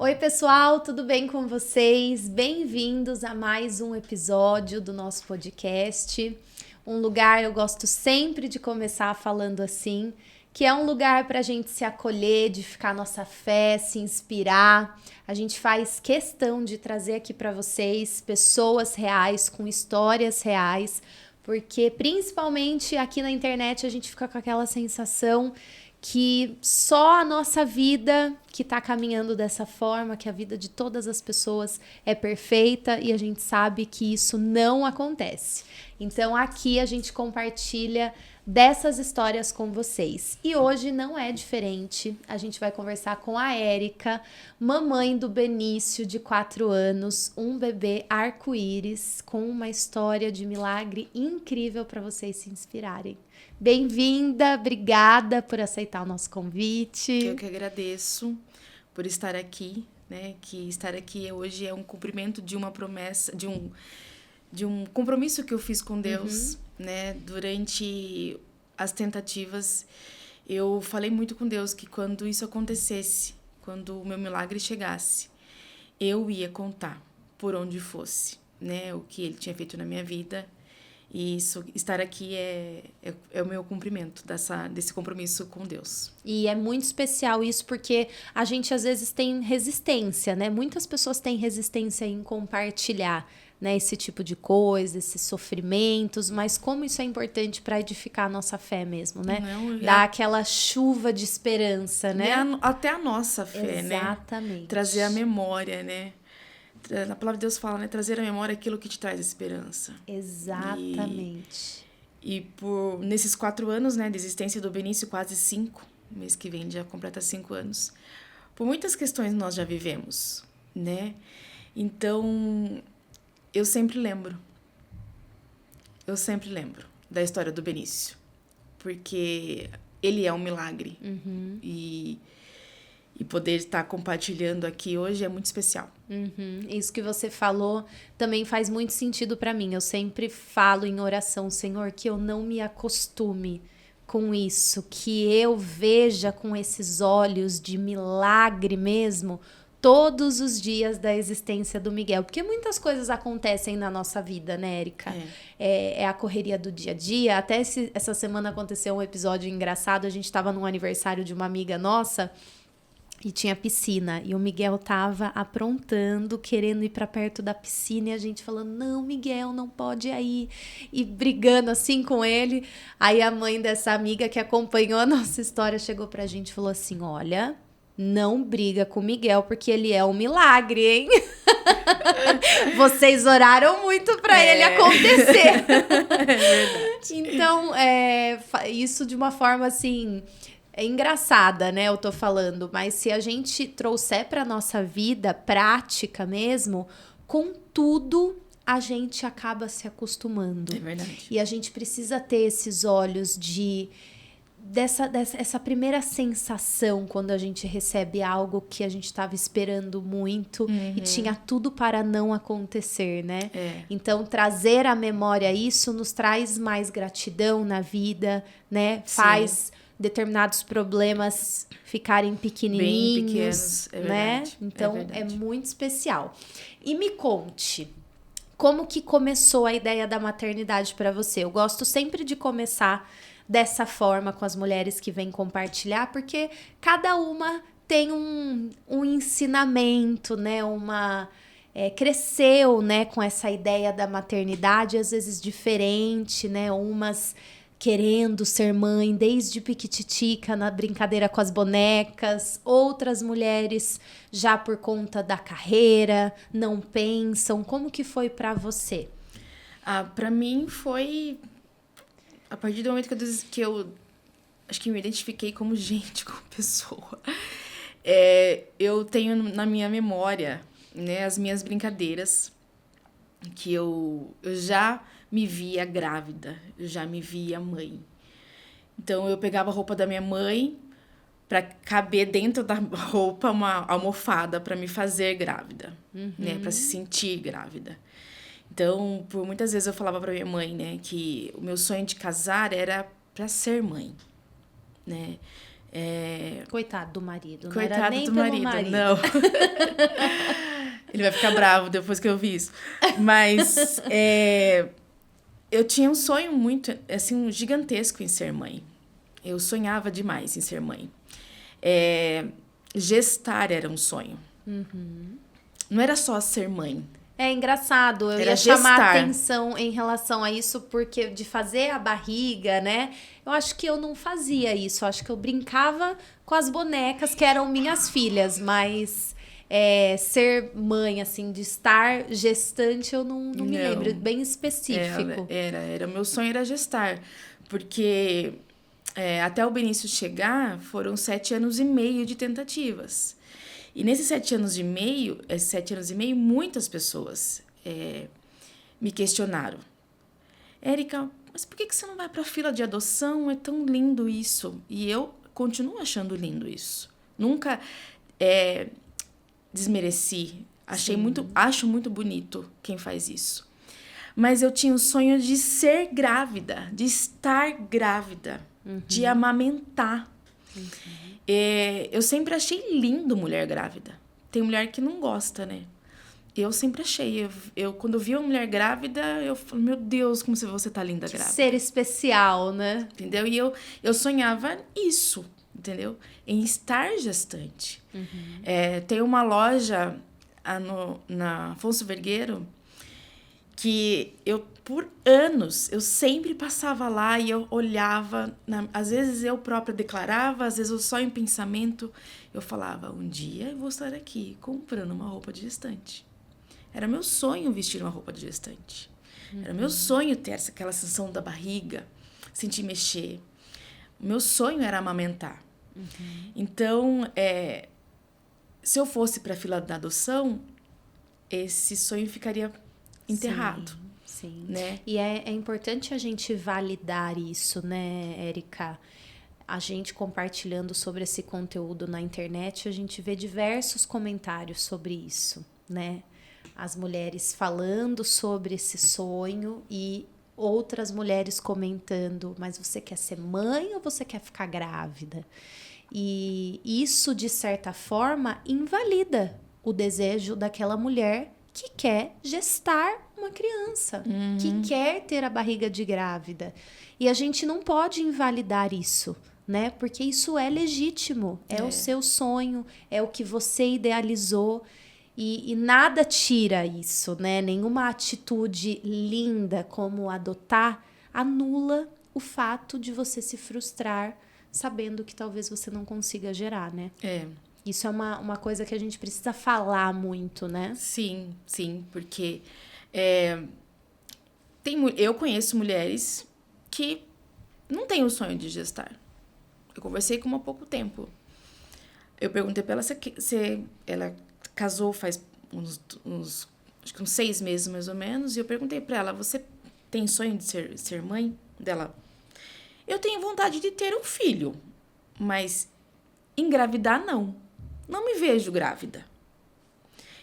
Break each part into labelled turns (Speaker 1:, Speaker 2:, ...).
Speaker 1: Oi, pessoal, tudo bem com vocês? Bem-vindos a mais um episódio do nosso podcast. Um lugar, eu gosto sempre de começar falando assim, que é um lugar para a gente se acolher, edificar nossa fé, se inspirar. A gente faz questão de trazer aqui para vocês pessoas reais, com histórias reais, porque principalmente aqui na internet a gente fica com aquela sensação que só a nossa vida que está caminhando dessa forma, que a vida de todas as pessoas é perfeita e a gente sabe que isso não acontece. Então aqui a gente compartilha dessas histórias com vocês. E hoje não é diferente. A gente vai conversar com a Érica, mamãe do Benício, de 4 anos, um bebê arco-íris, com uma história de milagre incrível para vocês se inspirarem. Bem-vinda, obrigada por aceitar o nosso convite.
Speaker 2: Eu que agradeço por estar aqui, né? Que estar aqui hoje é um cumprimento de uma promessa, de um compromisso que eu fiz com Deus, né? Durante as tentativas, eu falei muito com Deus que quando isso acontecesse, quando o meu milagre chegasse, eu ia contar por onde fosse, né? O que Ele tinha feito na minha vida. E isso, estar aqui é o meu cumprimento desse compromisso com Deus.
Speaker 1: E é muito especial isso porque a gente às vezes tem resistência, né? Muitas pessoas têm resistência em compartilhar, né, esse tipo de coisa, esses sofrimentos, mas como isso é importante para edificar a nossa fé mesmo, né? Dar aquela chuva de esperança, né?
Speaker 2: Até a nossa fé, né?
Speaker 1: Exatamente.
Speaker 2: Trazer a memória, né? A palavra de Deus fala, né? Trazer à memória aquilo que te traz esperança.
Speaker 1: Exatamente.
Speaker 2: E por nesses 4 anos, né, de existência do Benício, quase 5, mês que vem já completa 5 anos, por muitas questões nós já vivemos, né? Então, eu sempre lembro da história do Benício, porque ele é um milagre. E poder estar compartilhando aqui hoje é muito especial.
Speaker 1: Isso que você falou também faz muito sentido para mim. Eu sempre falo em oração, Senhor, que eu não me acostume com isso, que eu veja com esses olhos de milagre mesmo todos os dias da existência do Miguel. Porque muitas coisas acontecem na nossa vida, né, Érica? É a correria do dia a dia. Até essa semana aconteceu um episódio engraçado. A gente estava num aniversário de uma amiga nossa e tinha piscina, e o Miguel tava aprontando, querendo ir pra perto da piscina, e a gente falando, não, Miguel, não pode ir aí, e brigando assim com ele. Aí a mãe dessa amiga que acompanhou a nossa história chegou pra gente e falou assim, olha, não briga com o Miguel, porque ele é um milagre, hein? Vocês oraram muito pra ele acontecer.
Speaker 2: É verdade.
Speaker 1: Então, isso de uma forma assim... É engraçada, né? Eu tô falando, mas se a gente trouxer pra nossa vida prática mesmo, com tudo a gente acaba se acostumando.
Speaker 2: É verdade.
Speaker 1: E a gente precisa ter esses olhos essa primeira sensação quando a gente recebe algo que a gente estava esperando muito e tinha tudo para não acontecer, né? Então, trazer à memória isso nos traz mais gratidão na vida, né? Faz determinados problemas ficarem pequenininhos,
Speaker 2: bem pequenos, é
Speaker 1: né?
Speaker 2: verdade,
Speaker 1: Então,
Speaker 2: é verdade.
Speaker 1: É muito especial. E me conte, como que começou a ideia da maternidade para você? Eu gosto sempre de começar dessa forma com as mulheres que vêm compartilhar, porque cada uma tem um ensinamento, né? Cresceu, né, com essa ideia da maternidade, às vezes diferente, né? Umas querendo ser mãe desde piquititica na brincadeira com as bonecas, outras mulheres já por conta da carreira, não pensam. Como que foi para você?
Speaker 2: Para mim foi a partir do momento que eu acho que me identifiquei como gente, como pessoa. Eu tenho na minha memória, né, as minhas brincadeiras, que eu já me via grávida, eu já me via mãe. Então, eu pegava a roupa da minha mãe para caber dentro da roupa uma almofada para me fazer grávida, né, para se sentir grávida. Então, por muitas vezes eu falava para minha mãe, né, que o meu sonho de casar era para ser mãe, né?
Speaker 1: Coitado do marido, não
Speaker 2: Coitado
Speaker 1: era nem
Speaker 2: do
Speaker 1: pelo
Speaker 2: marido, não. Ele vai ficar bravo depois que eu vi isso. Mas eu tinha um sonho muito, assim, um gigantesco em ser mãe. Eu sonhava demais em ser mãe. Gestar era um sonho. Não era só ser mãe.
Speaker 1: É engraçado, eu
Speaker 2: Era
Speaker 1: ia chamar
Speaker 2: gestar.
Speaker 1: atenção em relação a isso, porque de fazer a barriga, né? Eu acho que eu não fazia isso, eu acho que eu brincava com as bonecas que eram minhas filhas, mas ser mãe, assim, de estar gestante, eu não me
Speaker 2: Não.
Speaker 1: lembro, bem específico.
Speaker 2: Era. Meu sonho era gestar. Porque até o Benício chegar, foram 7 anos e meio de tentativas. E nesses 7 anos e meio, muitas pessoas me questionaram. Érica, mas por que você não vai para a fila de adoção? É tão lindo isso. E eu continuo achando lindo isso. Nunca desmereci. Acho muito bonito quem faz isso. Mas eu tinha o sonho de ser grávida, de estar grávida, de amamentar. Eu sempre achei lindo mulher grávida. Tem mulher que não gosta, né? Eu sempre achei. Quando eu vi uma mulher grávida, eu falei, meu Deus, como você tá linda grávida.
Speaker 1: Ser especial, né?
Speaker 2: Entendeu? E eu sonhava isso, entendeu? Em estar gestante. Tem uma loja na Afonso Vergueiro que por anos, eu sempre passava lá e eu olhava, às vezes eu própria declarava, às vezes eu só em pensamento, eu falava, um dia eu vou estar aqui comprando uma roupa de gestante. Era meu sonho vestir uma roupa de gestante. Era meu sonho ter aquela sensação da barriga, sentir mexer. O meu sonho era amamentar. Então, se eu fosse para a fila da adoção, esse sonho ficaria enterrado.
Speaker 1: Sim.
Speaker 2: Né?
Speaker 1: E é importante a gente validar isso, né, Érica? A gente compartilhando sobre esse conteúdo na internet, a gente vê diversos comentários sobre isso, né? As mulheres falando sobre esse sonho e outras mulheres comentando, mas você quer ser mãe ou você quer ficar grávida? E isso, de certa forma, invalida o desejo daquela mulher que quer gestar uma criança, que quer ter a barriga de grávida. E a gente não pode invalidar isso, né? Porque isso é legítimo, é o seu sonho, é o que você idealizou. E nada tira isso, né? Nenhuma atitude linda como adotar anula o fato de você se frustrar sabendo que talvez você não consiga gerar, né? Isso é uma coisa que a gente precisa falar muito, né?
Speaker 2: Sim, porque eu conheço mulheres que não têm o sonho de gestar. Eu conversei com uma há pouco tempo. Eu perguntei pra ela se ela casou faz acho que uns 6 meses mais ou menos, e eu perguntei pra ela, você tem sonho de ser mãe? Dela, eu tenho vontade de ter um filho, mas engravidar não. Não me vejo grávida.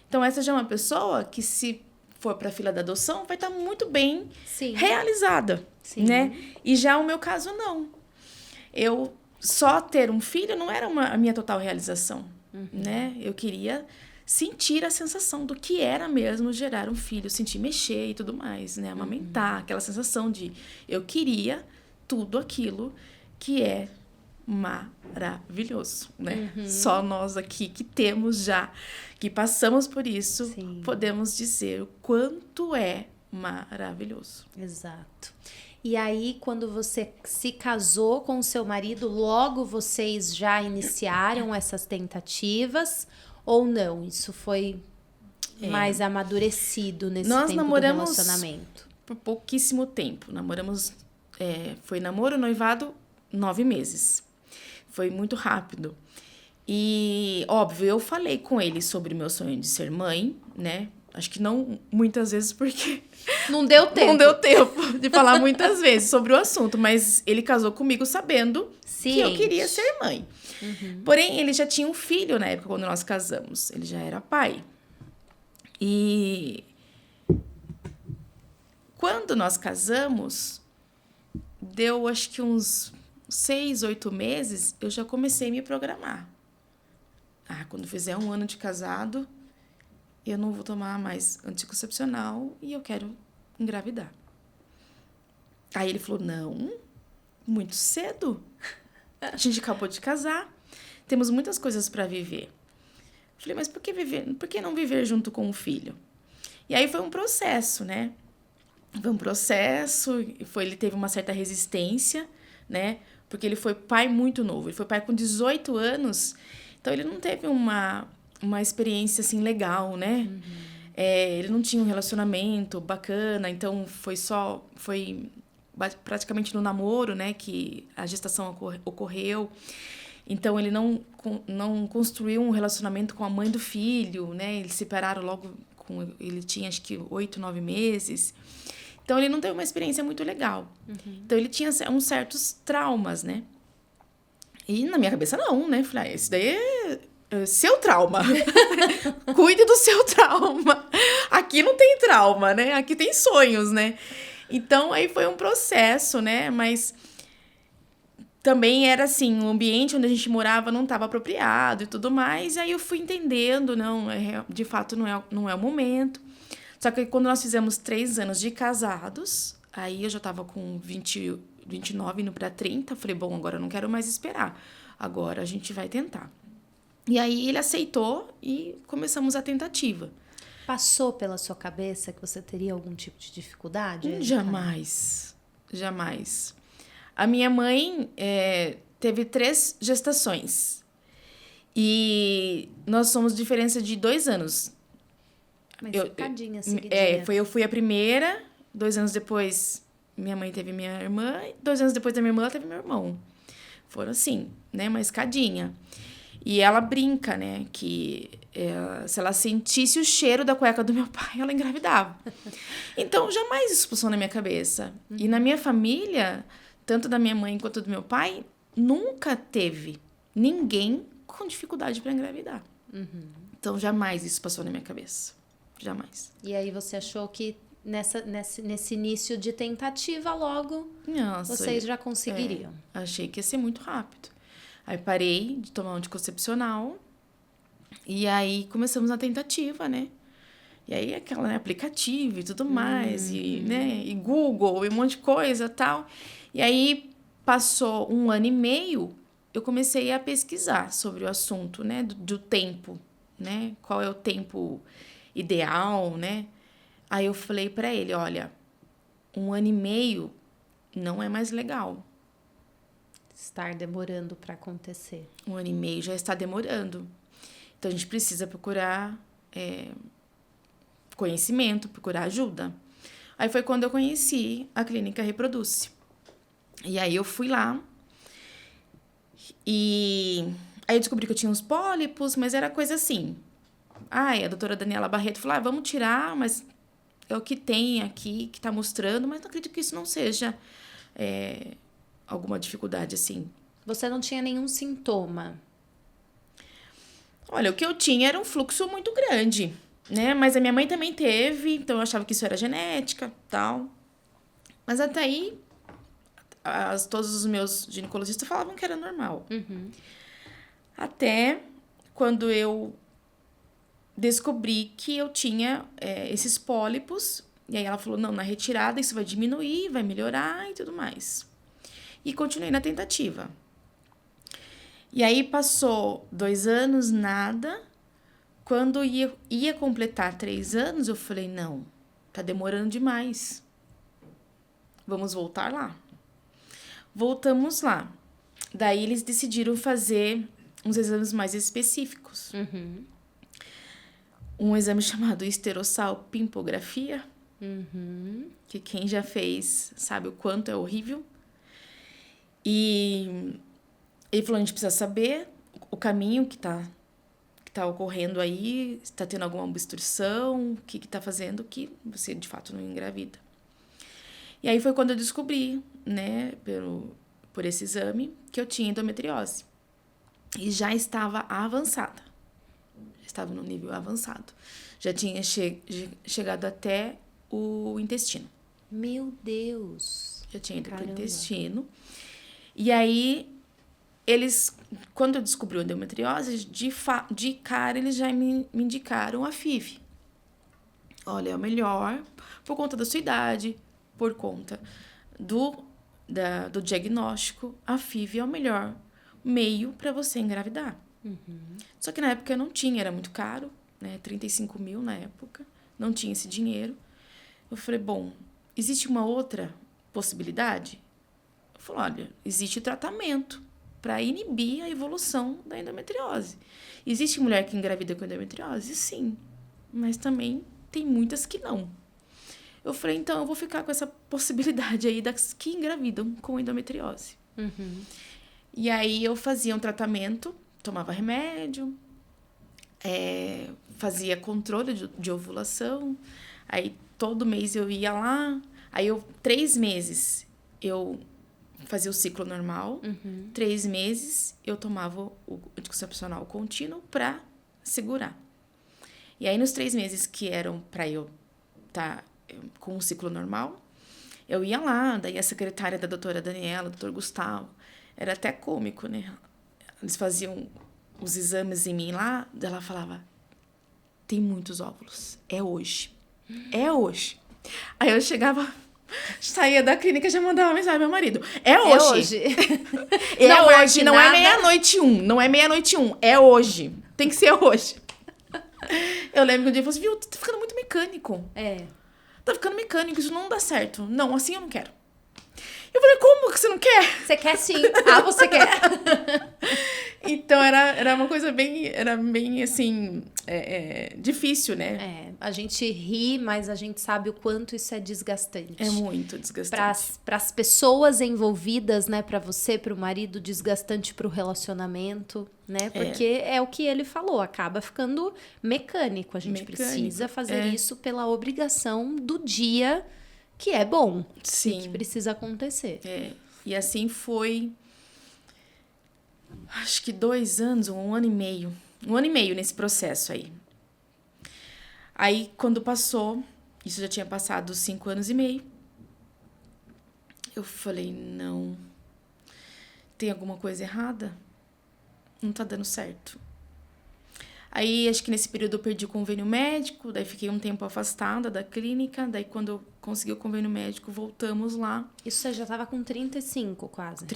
Speaker 2: Então, essa já é uma pessoa que, se for para a fila da adoção, vai estar muito bem realizada.
Speaker 1: Sim.
Speaker 2: Né? E já o meu caso, não. Eu só ter um filho não era a minha total realização. Né? Eu queria sentir a sensação do que era mesmo gerar um filho, sentir mexer e tudo mais, né? Amamentar, aquela sensação de eu queria tudo aquilo que é maravilhoso, né? Só nós aqui que temos já, que passamos por isso, podemos dizer o quanto é maravilhoso.
Speaker 1: Exato. E aí, quando você se casou com o seu marido, logo vocês já iniciaram essas tentativas ou não? Isso foi mais amadurecido nesse tempo do relacionamento?
Speaker 2: Por pouquíssimo tempo. Namoramos, foi namoro, noivado, 9 meses. Foi muito rápido. E, óbvio, eu falei com ele sobre o meu sonho de ser mãe, né? Acho que não muitas vezes, porque...
Speaker 1: Não deu tempo.
Speaker 2: Não deu tempo de falar muitas vezes sobre o assunto. Mas ele casou comigo sabendo que eu queria ser mãe. Porém, ele já tinha um filho na época, quando nós casamos. Ele já era pai. E... quando nós casamos, deu, acho que uns 6, 8 meses, eu já comecei a me programar. Quando fizer 1 ano de casado, eu não vou tomar mais anticoncepcional e eu quero engravidar. Aí ele falou, não, muito cedo. A gente acabou de casar, temos muitas coisas para viver. Falei, mas por que não viver junto com o filho? E aí foi um processo, né? Foi um processo, ele teve uma certa resistência, né? Porque ele foi pai muito novo, ele foi pai com 18 anos, então ele não teve uma experiência, assim, legal, né? Ele não tinha um relacionamento bacana, então foi praticamente no namoro, né, que a gestação ocorreu. Então, ele não construiu um relacionamento com a mãe do filho, né? Eles se separaram logo, ele tinha, acho que, 8, 9 meses. Então, ele não teve uma experiência muito legal. Então, ele tinha uns certos traumas, né? E na minha cabeça, não, né? Falei, esse daí é seu trauma. Cuide do seu trauma. Aqui não tem trauma, né? Aqui tem sonhos, né? Então, aí foi um processo, né? Mas também era assim, o ambiente onde a gente morava não estava apropriado e tudo mais. E aí eu fui entendendo, não, de fato não é o momento. Só que quando nós fizemos 3 anos de casados, aí eu já estava com 29 indo para 30. Falei, bom, agora eu não quero mais esperar. Agora a gente vai tentar. E aí ele aceitou e começamos a tentativa.
Speaker 1: Passou pela sua cabeça que você teria algum tipo de dificuldade?
Speaker 2: Jamais. Jamais. A minha mãe teve 3 gestações. E nós somos diferença de 2 anos.
Speaker 1: Mas cadinha, seguidinha.
Speaker 2: Eu fui a primeira, 2 anos depois minha mãe teve minha irmã, e 2 anos depois da minha irmã ela teve meu irmão. Foram assim, né, uma escadinha. E ela brinca, né, que se ela sentisse o cheiro da cueca do meu pai, ela engravidava. Então, jamais isso passou na minha cabeça. E na minha família, tanto da minha mãe quanto do meu pai, nunca teve ninguém com dificuldade para engravidar. Então, jamais isso passou na minha cabeça. Jamais.
Speaker 1: E aí você achou que nesse início de tentativa, logo, vocês já conseguiriam?
Speaker 2: Achei que ia ser muito rápido. Aí parei de tomar um anticoncepcional e aí começamos a tentativa, né? E aí aquela, né, aplicativo e tudo mais, e, né, e Google, e um monte de coisa e tal. E aí passou 1 ano e meio, eu comecei a pesquisar sobre o assunto, né, do tempo, né? Qual é o tempo ideal, né? Aí eu falei pra ele, olha, 1 ano e meio não é mais legal.
Speaker 1: Estar demorando para acontecer.
Speaker 2: 1 ano e meio já está demorando. Então, a gente precisa procurar conhecimento, procurar ajuda. Aí foi quando eu conheci a clínica Reproduce. E aí eu fui lá e aí eu descobri que eu tinha uns pólipos, mas era coisa assim. A doutora Daniela Barreto falou, vamos tirar, mas é o que tem aqui, que tá mostrando, mas não acredito que isso não seja alguma dificuldade, assim.
Speaker 1: Você não tinha nenhum sintoma?
Speaker 2: Olha, o que eu tinha era um fluxo muito grande, né? Mas a minha mãe também teve, então eu achava que isso era genética, tal. Mas até aí, todos os meus ginecologistas falavam que era normal. Até quando eu descobri que eu tinha esses pólipos, e aí ela falou, não, na retirada isso vai diminuir, vai melhorar e tudo mais. E continuei na tentativa. E aí passou 2 anos, nada. Quando ia completar 3 anos, eu falei, não, tá demorando demais. Vamos voltar lá. Voltamos lá. Daí eles decidiram fazer uns exames mais específicos. Um exame chamado esterossalpingografia, que quem já fez sabe o quanto é horrível. E ele falou, a gente precisa saber o caminho que tá ocorrendo aí, se tá tendo alguma obstrução, o que tá fazendo que você, de fato, não engravida. E aí foi quando eu descobri, né, por esse exame, que eu tinha endometriose. E já estava avançada. Já estava no nível avançado. Já tinha chegado até o intestino.
Speaker 1: Meu Deus!
Speaker 2: Já tinha ido para o intestino. E aí, quando eu descobri a endometriose, de cara, eles já me indicaram a FIV. Olha, é o melhor, por conta da sua idade, por conta do diagnóstico, a FIV é o melhor meio para você engravidar. Só que na época eu não tinha, era muito caro, né? 35 mil na época, não tinha esse dinheiro. Eu falei, bom, existe uma outra possibilidade? Eu falei, olha, existe tratamento para inibir a evolução da endometriose. Existe mulher que engravida com endometriose? Sim, mas também tem muitas que não. Eu falei, então eu vou ficar com essa possibilidade aí das que engravidam com endometriose. E aí eu fazia um tratamento, tomava remédio, fazia controle de ovulação, aí todo mês eu ia lá, aí 3 meses eu fazia o ciclo normal, 3 meses eu tomava o anticoncepcional contínuo para segurar. E aí nos 3 meses que eram para eu estar com o ciclo normal, eu ia lá, daí a secretária da doutora Daniela, doutor Gustavo, era até cômico, né? Eles faziam os exames em mim lá, daí ela falava, tem muitos óvulos, é hoje. É hoje. Aí eu chegava, saía da clínica e já mandava mensagem pro meu marido. É hoje. É hoje, não é meia-noite 1. Não é meia-noite 1, é hoje. Tem que ser hoje. Eu lembro que um dia ele falou assim, viu, tá ficando muito mecânico. Tá ficando mecânico, isso não dá certo. Não, assim eu não quero. Eu falei, como que você não quer?
Speaker 1: Você quer sim. Ah, você quer.
Speaker 2: Então, era uma coisa bem, assim, difícil, né?
Speaker 1: A gente ri, mas a gente sabe o quanto isso é desgastante.
Speaker 2: É muito desgastante.
Speaker 1: Para as pessoas envolvidas, né? Para você, para o marido, desgastante para o relacionamento, né? Porque é o que ele falou, acaba ficando mecânico. A gente precisa fazer isso pela obrigação do dia que é bom.
Speaker 2: Sim.
Speaker 1: E que precisa acontecer.
Speaker 2: E assim foi, acho que 2 anos, 1 ano e meio. 1 ano e meio nesse processo aí. Aí, quando passou, isso já tinha passado 5 anos e meio, eu falei, não, tem alguma coisa errada? Não tá dando certo. Aí, acho que nesse período eu perdi o convênio médico, daí fiquei um tempo afastada da clínica, daí quando eu consegui o convênio médico, voltamos lá.
Speaker 1: Isso você já tava com 35 quase.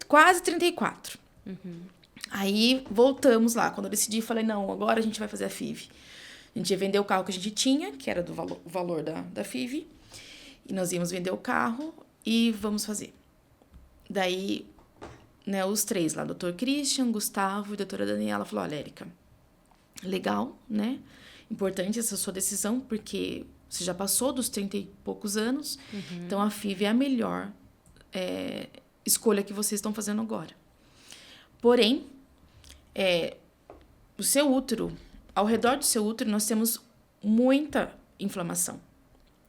Speaker 2: quase 34. Aí, voltamos lá. Quando eu decidi, falei, não, agora a gente vai fazer a FIV. A gente ia vender o carro que a gente tinha, que era do valor da FIV, e nós íamos vender o carro e vamos fazer. Daí, né, os 3 lá, doutor Christian, Gustavo e doutora Daniela, falou, olha, Érica, legal, né? Importante essa sua decisão, porque você já passou dos 30 e poucos anos, então a FIV é a melhor escolha que vocês estão fazendo agora. Porém, o seu útero, ao redor do seu útero, nós temos muita inflamação,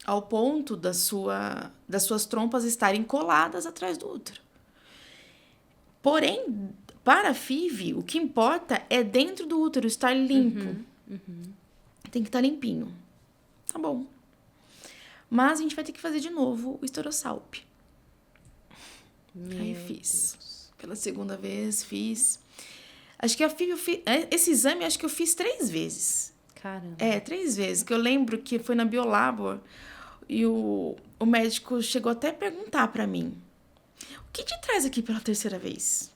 Speaker 2: ao ponto das suas trompas estarem coladas atrás do útero. Porém, para a FIV, o que importa é dentro do útero estar limpo. Tem que estar limpinho. Tá bom. Mas a gente vai ter que fazer de novo o Estorosalp. Aí fiz. Deus. Pela 2ª vez, fiz. Acho que a FIV, esse exame, acho que eu fiz 3 vezes.
Speaker 1: Caramba.
Speaker 2: 3 vezes. Que eu lembro que foi na Biolabor e o médico chegou até a perguntar pra mim, o que te traz aqui pela 3ª vez?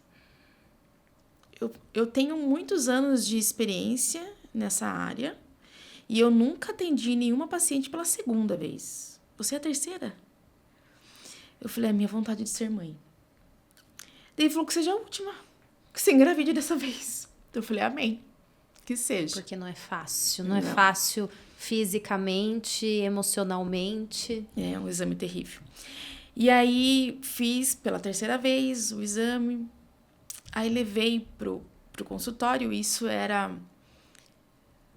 Speaker 2: Eu tenho muitos anos de experiência nessa área e eu nunca atendi nenhuma paciente pela 2ª vez. Você é a 3ª? Eu falei, a minha vontade de ser mãe. Daí ele falou que seja a última, que você engravide dessa vez. Eu falei, amém, que seja.
Speaker 1: Porque não é fácil, não é fácil fisicamente, emocionalmente.
Speaker 2: É um exame terrível. E aí, fiz pela 3ª vez o exame. Aí, levei pro consultório. Isso era,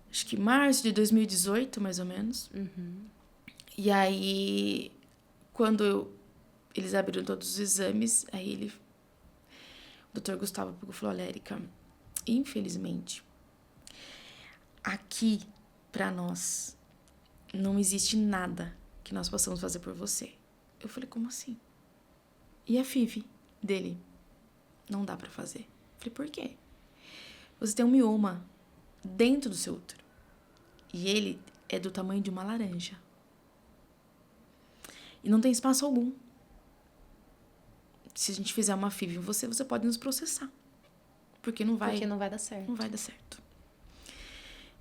Speaker 2: acho que março de 2018, mais ou menos. E aí, quando eles abriram todos os exames, aí o doutor Gustavo pegou e falou, olha, Érica, infelizmente, aqui, pra nós, não existe nada que nós possamos fazer por você. Eu falei, como assim? E a FIV dele? Não dá pra fazer. Falei, por quê? Você tem um mioma dentro do seu útero. E ele é do tamanho de uma laranja. E não tem espaço algum. Se a gente fizer uma FIV em você, você pode nos processar. Porque não vai
Speaker 1: dar certo.
Speaker 2: Não vai dar certo.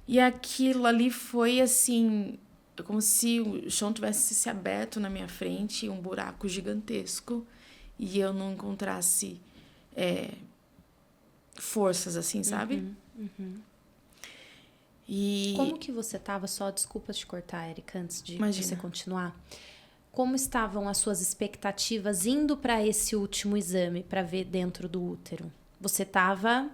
Speaker 2: E aquilo ali foi assim, como se o chão tivesse se aberto na minha frente, um buraco gigantesco, e eu não encontrasse forças, assim, sabe? E
Speaker 1: Como que você tava, só desculpa te cortar, Erika, antes de
Speaker 2: Imagina.
Speaker 1: você continuar. Como estavam as suas expectativas indo para esse último exame, para ver dentro do útero? Você tava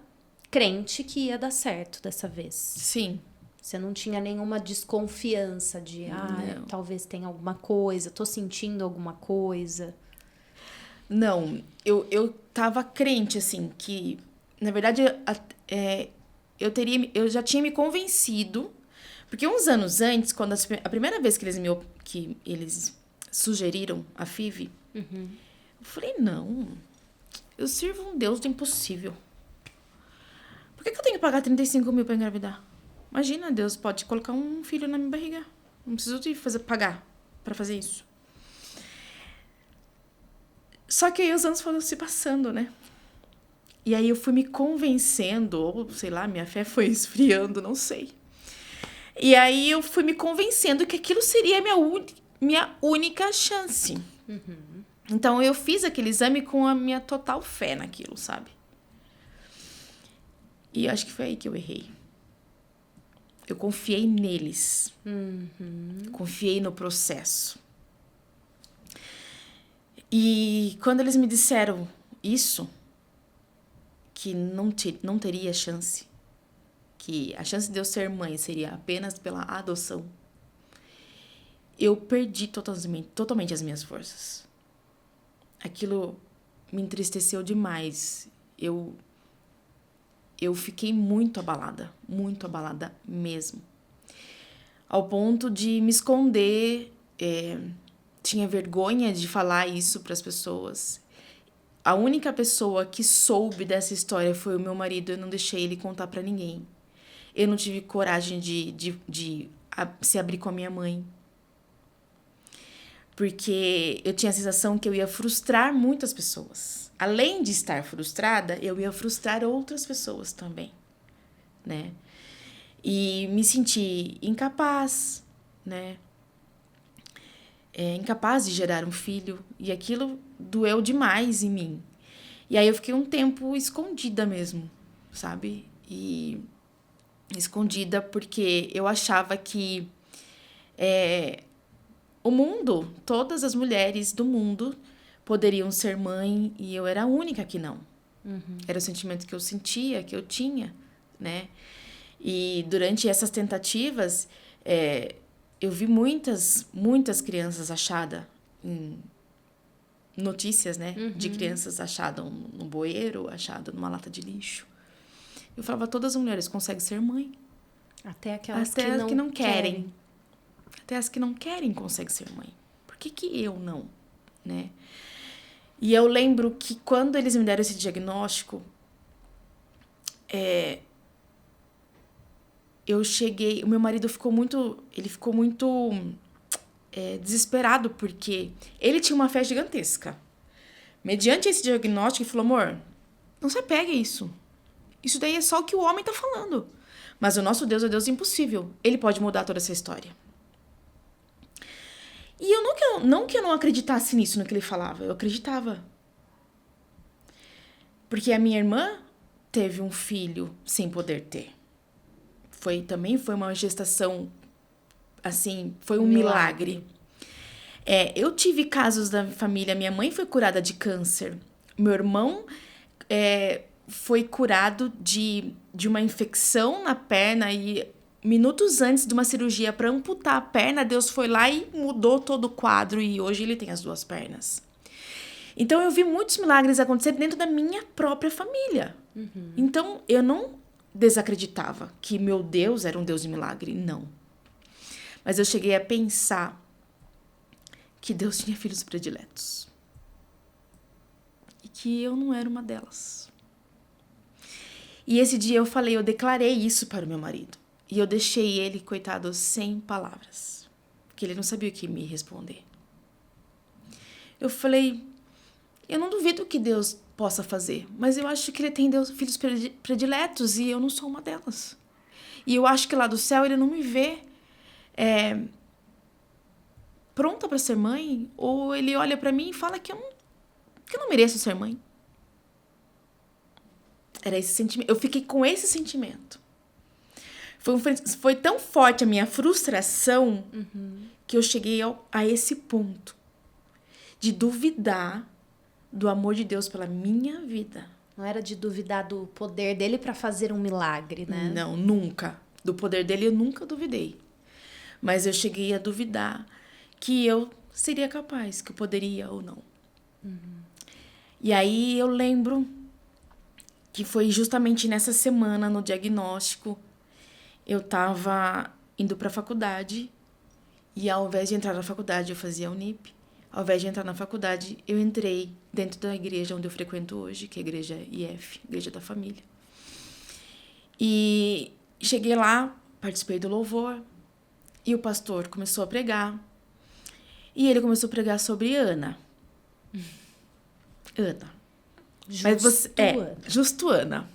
Speaker 1: crente que ia dar certo dessa vez?
Speaker 2: Sim.
Speaker 1: Você não tinha nenhuma desconfiança de,
Speaker 2: Não.
Speaker 1: talvez tenha alguma coisa, tô sentindo alguma coisa?
Speaker 2: Não, eu tava crente, assim, que, na verdade, eu já tinha me convencido, porque uns anos antes, quando a primeira vez que eles sugeriram a FIV, eu falei, não, eu sirvo um Deus do impossível. Por que eu tenho que pagar 35 mil pra engravidar? Imagina, Deus pode colocar um filho na minha barriga. Não preciso pagar pra fazer isso. Só que aí os anos foram se passando, né? E aí eu fui me convencendo, ou sei lá, minha fé foi esfriando, não sei. E aí eu fui me convencendo que aquilo seria a minha única chance. Então eu fiz aquele exame com a minha total fé naquilo, sabe? E eu acho que foi aí que eu errei. Eu confiei neles. Confiei no processo. E quando eles me disseram isso, que não teria chance, que a chance de eu ser mãe seria apenas pela adoção, eu perdi totalmente as minhas forças. Aquilo me entristeceu demais. Eu fiquei muito abalada mesmo. Ao ponto de me esconder, tinha vergonha de falar isso para as pessoas. A única pessoa que soube dessa história foi o meu marido, eu não deixei ele contar para ninguém. Eu não tive coragem de se abrir com a minha mãe. Porque eu tinha a sensação que eu ia frustrar muitas pessoas. Além de estar frustrada, eu ia frustrar outras pessoas também, né? E me senti incapaz, né? Incapaz de gerar um filho. E aquilo doeu demais em mim. E aí eu fiquei um tempo escondida mesmo, sabe? E escondida porque eu achava que o mundo, todas as mulheres do mundo poderiam ser mãe e eu era a única que não. Era o sentimento que eu sentia, que eu tinha, né? E durante essas tentativas, eu vi muitas crianças achadas em notícias, né? De crianças achadas no bueiro, achadas numa lata de lixo. Eu falava, todas as mulheres conseguem ser mãe.
Speaker 1: Até aquelas
Speaker 2: Até
Speaker 1: que não querem.
Speaker 2: Até as que não querem conseguem ser mãe. Por que eu não, né? E eu lembro que quando eles me deram esse diagnóstico, eu cheguei... O meu marido ficou muito desesperado, porque ele tinha uma fé gigantesca. Mediante esse diagnóstico, ele falou, amor, não se apegue a isso. Isso daí é só o que o homem tá falando. Mas o nosso Deus é Deus impossível. Ele pode mudar toda essa história. E eu não que eu não acreditasse nisso, no que ele falava. Eu acreditava. Porque a minha irmã teve um filho sem poder ter. Também foi uma gestação, assim, foi um milagre. Eu tive casos da família. Minha mãe foi curada de câncer. Meu irmão foi curado de uma infecção na perna e minutos antes de uma cirurgia para amputar a perna, Deus foi lá e mudou todo o quadro e hoje ele tem as 2 pernas. Então eu vi muitos milagres acontecer dentro da minha própria família. Então eu não desacreditava que meu Deus era um Deus de milagre, não. Mas eu cheguei a pensar que Deus tinha filhos prediletos. que eu não era uma delas. E esse dia eu declarei isso para o meu marido. E eu deixei ele, coitado, sem palavras. Porque ele não sabia o que me responder. Eu falei, eu não duvido que Deus possa fazer, mas eu acho que ele tem filhos prediletos e eu não sou uma delas. E eu acho que lá do céu ele não me vê pronta para ser mãe, ou ele olha para mim e fala que eu não mereço ser mãe. Era esse sentimento. Eu fiquei com esse sentimento. Foi tão forte a minha frustração que eu cheguei a esse ponto de duvidar do amor de Deus pela minha vida.
Speaker 1: Não era de duvidar do poder dele para fazer um milagre, né?
Speaker 2: Não, nunca. Do poder dele eu nunca duvidei. Mas eu cheguei a duvidar que eu seria capaz, que eu poderia ou não. E aí eu lembro que foi justamente nessa semana, no diagnóstico, eu tava indo pra faculdade e ao invés de entrar na faculdade, eu fazia a Unip. Ao invés de entrar na faculdade, eu entrei dentro da igreja onde eu frequento hoje, que é a igreja IF, Igreja da Família. E cheguei lá, participei do louvor e o pastor começou a pregar. E ele começou a pregar sobre Ana. Ana. Mas você,
Speaker 1: Ana.
Speaker 2: Justo Ana.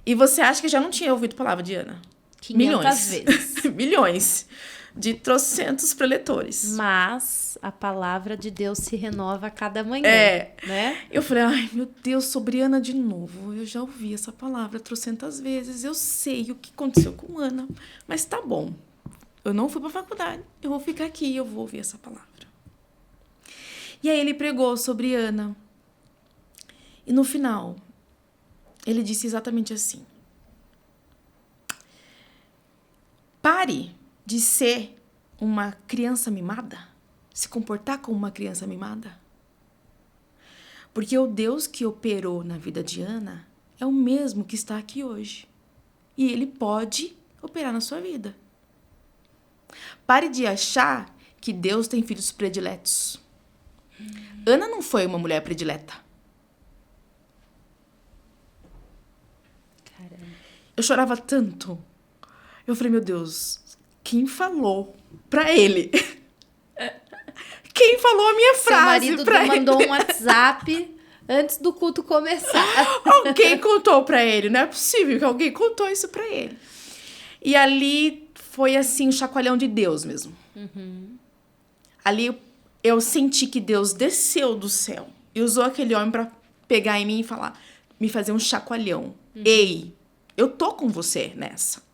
Speaker 2: E você acha que já não tinha ouvido palavra de Ana?
Speaker 1: 500 vezes.
Speaker 2: Milhões. De trocentos preletores.
Speaker 1: Mas a palavra de Deus se renova a cada manhã, né?
Speaker 2: Eu falei, ai, meu Deus, sobre Ana de novo. Eu já ouvi essa palavra trocentas vezes. Eu sei o que aconteceu com Ana. Mas tá bom. Eu não fui pra faculdade. Eu vou ficar aqui e eu vou ouvir essa palavra. E aí ele pregou sobre Ana. E no final, ele disse exatamente assim. Pare de ser uma criança mimada, se comportar como uma criança mimada. Porque o Deus que operou na vida de Ana é o mesmo que está aqui hoje. E ele pode operar na sua vida. Pare de achar que Deus tem filhos prediletos. Ana não foi uma mulher predileta.
Speaker 1: Caramba.
Speaker 2: Eu chorava tanto. Eu falei, meu Deus, quem falou pra ele? Quem falou a minha frase pra ele?
Speaker 1: Seu marido mandou um WhatsApp antes do culto começar.
Speaker 2: Alguém contou pra ele. Não é possível que alguém contou isso pra ele. E ali foi assim, um chacoalhão de Deus mesmo. Ali eu senti que Deus desceu do céu e usou aquele homem pra pegar em mim e falar, me fazer um chacoalhão. Ei, eu tô com você nessa.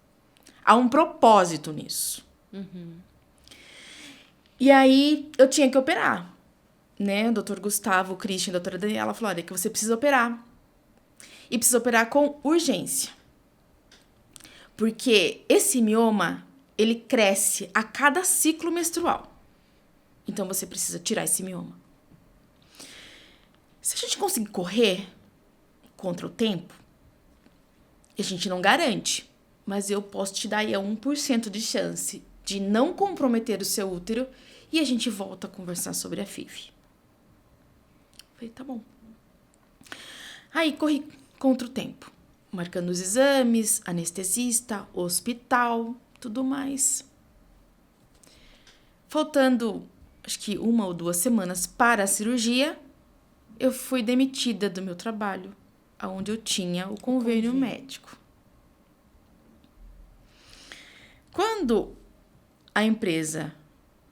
Speaker 2: Há um propósito nisso. E aí, eu tinha que operar. Né? O doutor Gustavo, o Christian, a doutora Daniela falaram, olha, que você precisa operar. E precisa operar com urgência. Porque esse mioma, ele cresce a cada ciclo menstrual. Então, você precisa tirar esse mioma. Se a gente conseguir correr contra o tempo, a gente não garante, mas eu posso te dar aí 1% de chance de não comprometer o seu útero e a gente volta a conversar sobre a FIV. Falei, tá bom. Aí corri contra o tempo, marcando os exames, anestesista, hospital, tudo mais. Faltando, acho que 1 ou 2 semanas para a cirurgia, eu fui demitida do meu trabalho, onde eu tinha o convênio médico. Quando a empresa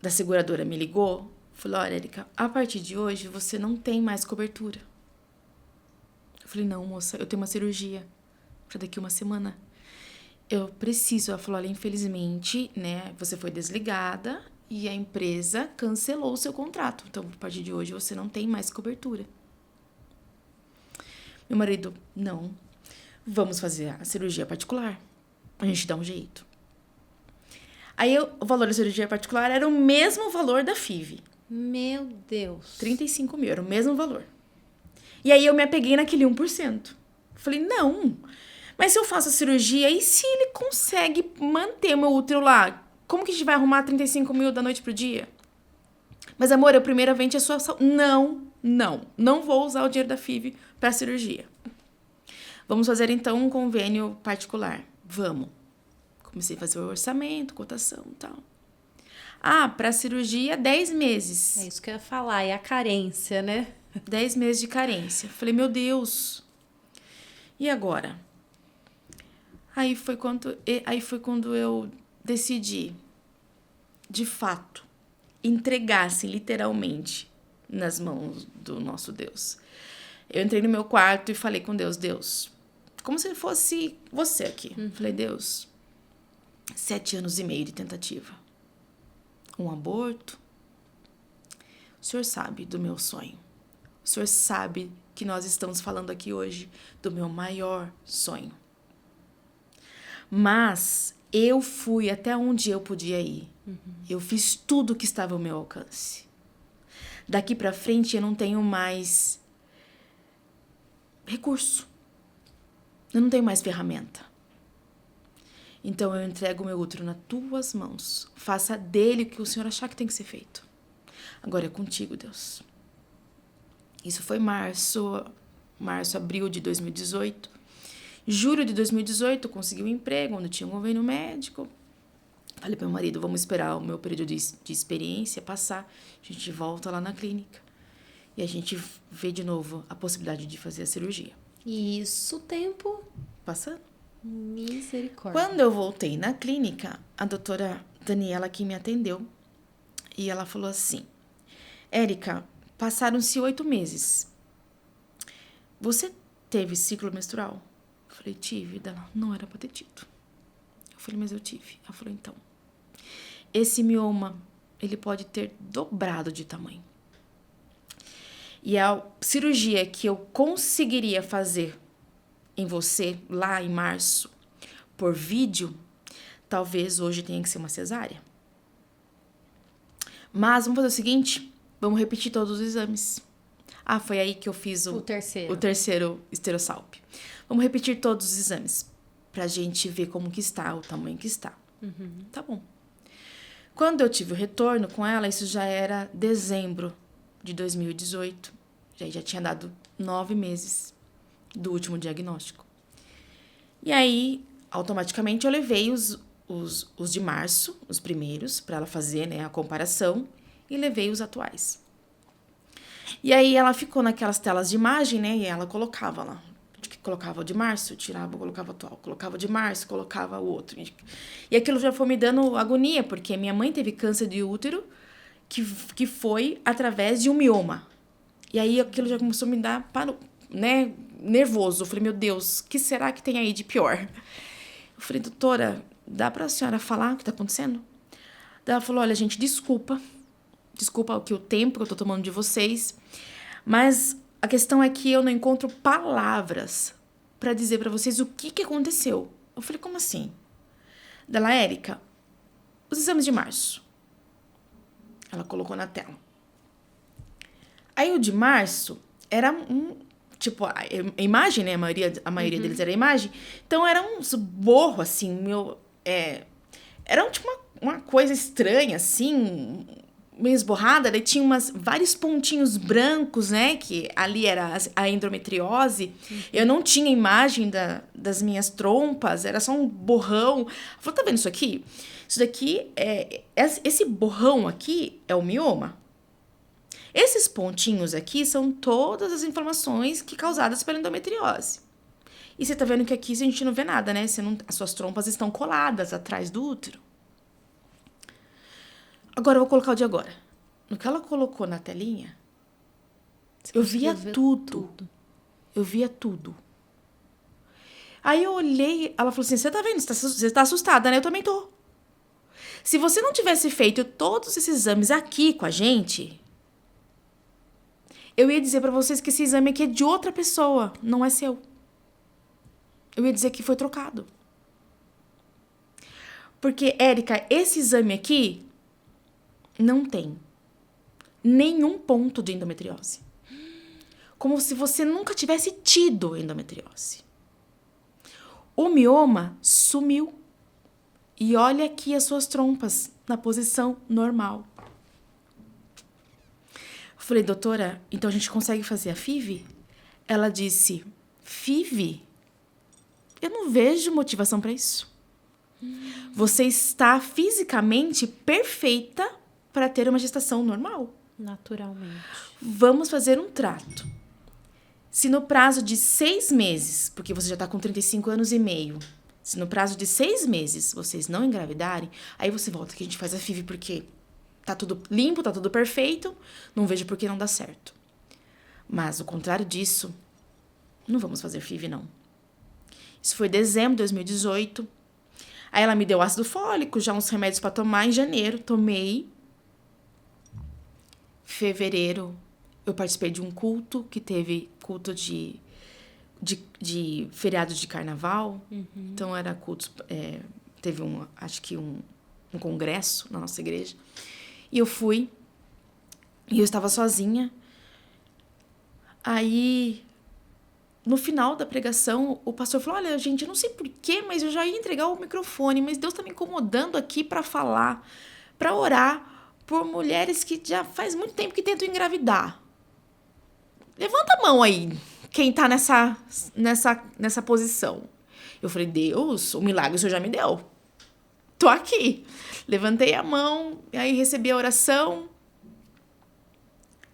Speaker 2: da seguradora me ligou, falou, olha, Erika, a partir de hoje você não tem mais cobertura. Eu falei, não, moça, eu tenho uma cirurgia para daqui 1 semana. Eu preciso. Ela falou, olha, infelizmente, né, você foi desligada e a empresa cancelou o seu contrato. Então, a partir de hoje você não tem mais cobertura. Meu marido, não, vamos fazer a cirurgia particular. A gente dá um jeito. Aí o valor da cirurgia particular era o mesmo valor da FIV.
Speaker 1: Meu Deus.
Speaker 2: 35 mil, era o mesmo valor. E aí eu me apeguei naquele 1%. Falei, não, mas se eu faço a cirurgia, e se ele consegue manter o meu útero lá? Como que a gente vai arrumar 35 mil da noite pro dia? Mas amor, eu primeiramente a sua saúde. Não, Não vou usar o dinheiro da FIV para cirurgia. Vamos fazer, então, um convênio particular. Vamos. Comecei a fazer o orçamento, cotação e tal. Para cirurgia, 10 meses.
Speaker 1: É isso que eu ia falar, é a carência, né?
Speaker 2: 10 meses de carência. Falei, meu Deus. E agora? Aí foi quando eu decidi, de fato, entregar-se literalmente nas mãos do nosso Deus. Eu entrei no meu quarto e falei com Deus, Deus, como se fosse você aqui. Falei, Deus, 7 anos e meio de tentativa. Um aborto. O Senhor sabe do meu sonho. O Senhor sabe que nós estamos falando aqui hoje do meu maior sonho. Mas eu fui até onde eu podia ir. Eu fiz tudo que estava ao meu alcance. Daqui para frente eu não tenho mais recurso. Eu não tenho mais ferramenta. Então eu entrego o meu útero nas tuas mãos. Faça dele o que o Senhor achar que tem que ser feito. Agora é contigo, Deus. Isso foi abril de 2018. Julho de 2018, eu consegui um emprego onde tinha um convênio médico. Falei para meu marido, vamos esperar o meu período de experiência passar. A gente volta lá na clínica. E a gente vê de novo a possibilidade de fazer a cirurgia.
Speaker 1: E isso, o tempo...
Speaker 2: Passando.
Speaker 1: Misericórdia.
Speaker 2: Quando eu voltei na clínica, a doutora Daniela que me atendeu. E ela falou assim, Érica, passaram-se 8 meses. Você teve ciclo menstrual? Eu falei, tive. Ela, não era pra ter tido. Eu falei, mas eu tive. Ela falou, então, esse mioma, ele pode ter dobrado de tamanho. E a cirurgia que eu conseguiria fazer em você, lá em março, por vídeo, talvez hoje tenha que ser uma cesárea. Mas vamos fazer o seguinte, vamos repetir todos os exames. Foi aí que eu fiz o terceiro esterossalp. Vamos repetir todos os exames, pra gente ver como que está, o tamanho que está. Tá bom. Quando eu tive o retorno com ela, isso já era dezembro de 2018. Já tinha dado 9 meses do último diagnóstico. E aí, automaticamente, eu levei os de março, os primeiros, para ela fazer, né, a comparação, e levei os atuais. E aí, ela ficou naquelas telas de imagem, né, e ela colocava lá. Colocava o de março, tirava, colocava o atual. Colocava o de março, colocava o outro. E aquilo já foi me dando agonia, porque minha mãe teve câncer de útero, que foi através de um mioma. E aí, aquilo já começou a me dar, nervoso. Eu falei, meu Deus, o que será que tem aí de pior? Eu falei, doutora, dá pra senhora falar o que tá acontecendo? Daí ela falou, olha, gente, desculpa o tempo que eu tô tomando de vocês, mas a questão é que eu não encontro palavras pra dizer pra vocês o que aconteceu. Eu falei, como assim? Dela, Érica, os exames de março. Ela colocou na tela. Aí o de março era tipo, a imagem, né? A maioria deles era imagem. Então, era uns borro, assim, era tipo uma coisa estranha, assim, meio esborrada. Daí tinha vários pontinhos brancos, né? Que ali era a endometriose. Eu não tinha imagem das minhas trompas, era só um borrão. Eu falei, tá vendo isso aqui? Isso daqui, esse borrão aqui é o mioma. Esses pontinhos aqui são todas as inflamações causadas pela endometriose. E você tá vendo que aqui a gente não vê nada, né? As suas trompas estão coladas atrás do útero. Agora eu vou colocar o de agora. No que ela colocou na telinha, eu via tudo. Eu via tudo. Aí eu olhei, ela falou assim, você tá vendo? Você tá assustada, né? Eu também tô. Se você não tivesse feito todos esses exames aqui com a gente, eu ia dizer pra vocês que esse exame aqui é de outra pessoa, não é seu. Eu ia dizer que foi trocado. Porque, Érica, esse exame aqui não tem nenhum ponto de endometriose. Como se você nunca tivesse tido endometriose. O mioma sumiu. E olha aqui as suas trompas na posição normal. Eu Falei, doutora, então a gente consegue fazer a FIV? Ela disse, FIV? Eu não vejo motivação para isso. Você está fisicamente perfeita para ter uma gestação normal.
Speaker 1: Naturalmente.
Speaker 2: Vamos fazer um trato. Se no prazo de 6 meses, porque você já está com 35 anos e meio, se no prazo de 6 meses vocês não engravidarem, aí você volta que a gente faz a FIV porque tá tudo limpo, tá tudo perfeito, não vejo por que não dá certo. Mas o contrário disso, não vamos fazer FIV, não. Isso foi dezembro de 2018. Aí ela me deu ácido fólico, já uns remédios para tomar em janeiro. Tomei. Fevereiro, eu participei de um culto, que teve culto de feriado de carnaval. Então, era culto... teve acho que um congresso na nossa igreja. E eu fui. E eu estava sozinha. Aí... No final da pregação, o pastor falou, olha, gente, eu não sei porquê, mas eu já ia entregar o microfone, mas Deus tá me incomodando aqui para falar, para orar por mulheres que já faz muito tempo que tentam engravidar. Levanta a mão aí, quem tá nessa posição. Eu falei, Deus, o milagre o Senhor já me deu. Tô aqui. Levantei a mão, e aí recebi a oração.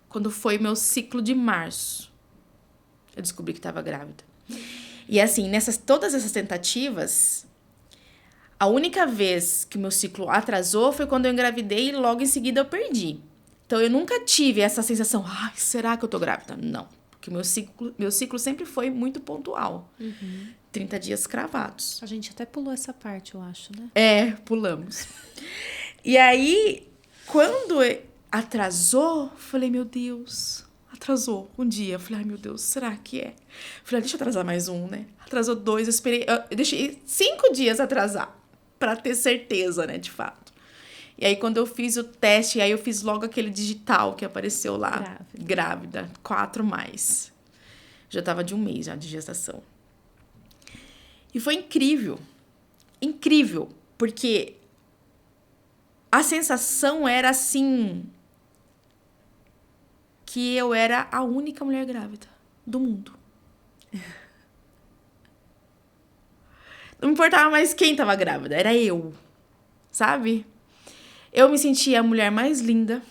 Speaker 2: Quando foi meu ciclo de março, eu descobri que estava grávida. E assim, todas essas tentativas, a única vez que o meu ciclo atrasou foi quando eu engravidei e logo em seguida eu perdi. Então, eu nunca tive essa sensação, ai, será que eu tô grávida? Não, porque meu ciclo sempre foi muito pontual. 30 dias cravados.
Speaker 1: A gente até pulou essa parte, eu acho, né?
Speaker 2: Pulamos. E aí, quando atrasou, falei, meu Deus... Atrasou um dia. Eu falei, ai, meu Deus, será que é? Eu falei, deixa eu atrasar mais um, né? Atrasou 2, eu deixei 5 dias atrasar. Pra ter certeza, né, de fato. E aí, quando eu fiz o teste, aí eu fiz logo aquele digital que apareceu lá. Grávida. 4 mais. Já tava de 1 mês já de gestação. E foi incrível. Incrível. Porque a sensação era assim... que eu era a única mulher grávida do mundo. Não me importava mais quem tava grávida, era eu, sabe? Eu me sentia a mulher mais linda.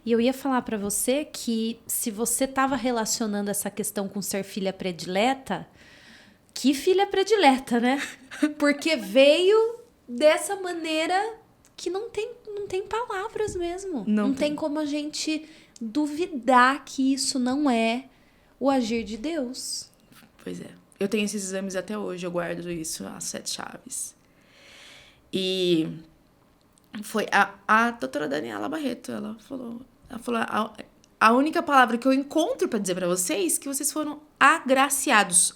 Speaker 1: E eu ia falar pra você que se você tava relacionando essa questão com ser filha predileta, que filha predileta, né? Porque veio dessa maneira que não tem palavras mesmo. Não tem como a gente... duvidar que isso não é o agir de Deus.
Speaker 2: Pois é. Eu tenho esses exames até hoje, eu guardo isso, as 7 chaves. E foi a doutora Daniela Barreto, ela falou a única palavra que eu encontro para dizer para vocês é que vocês foram agraciados.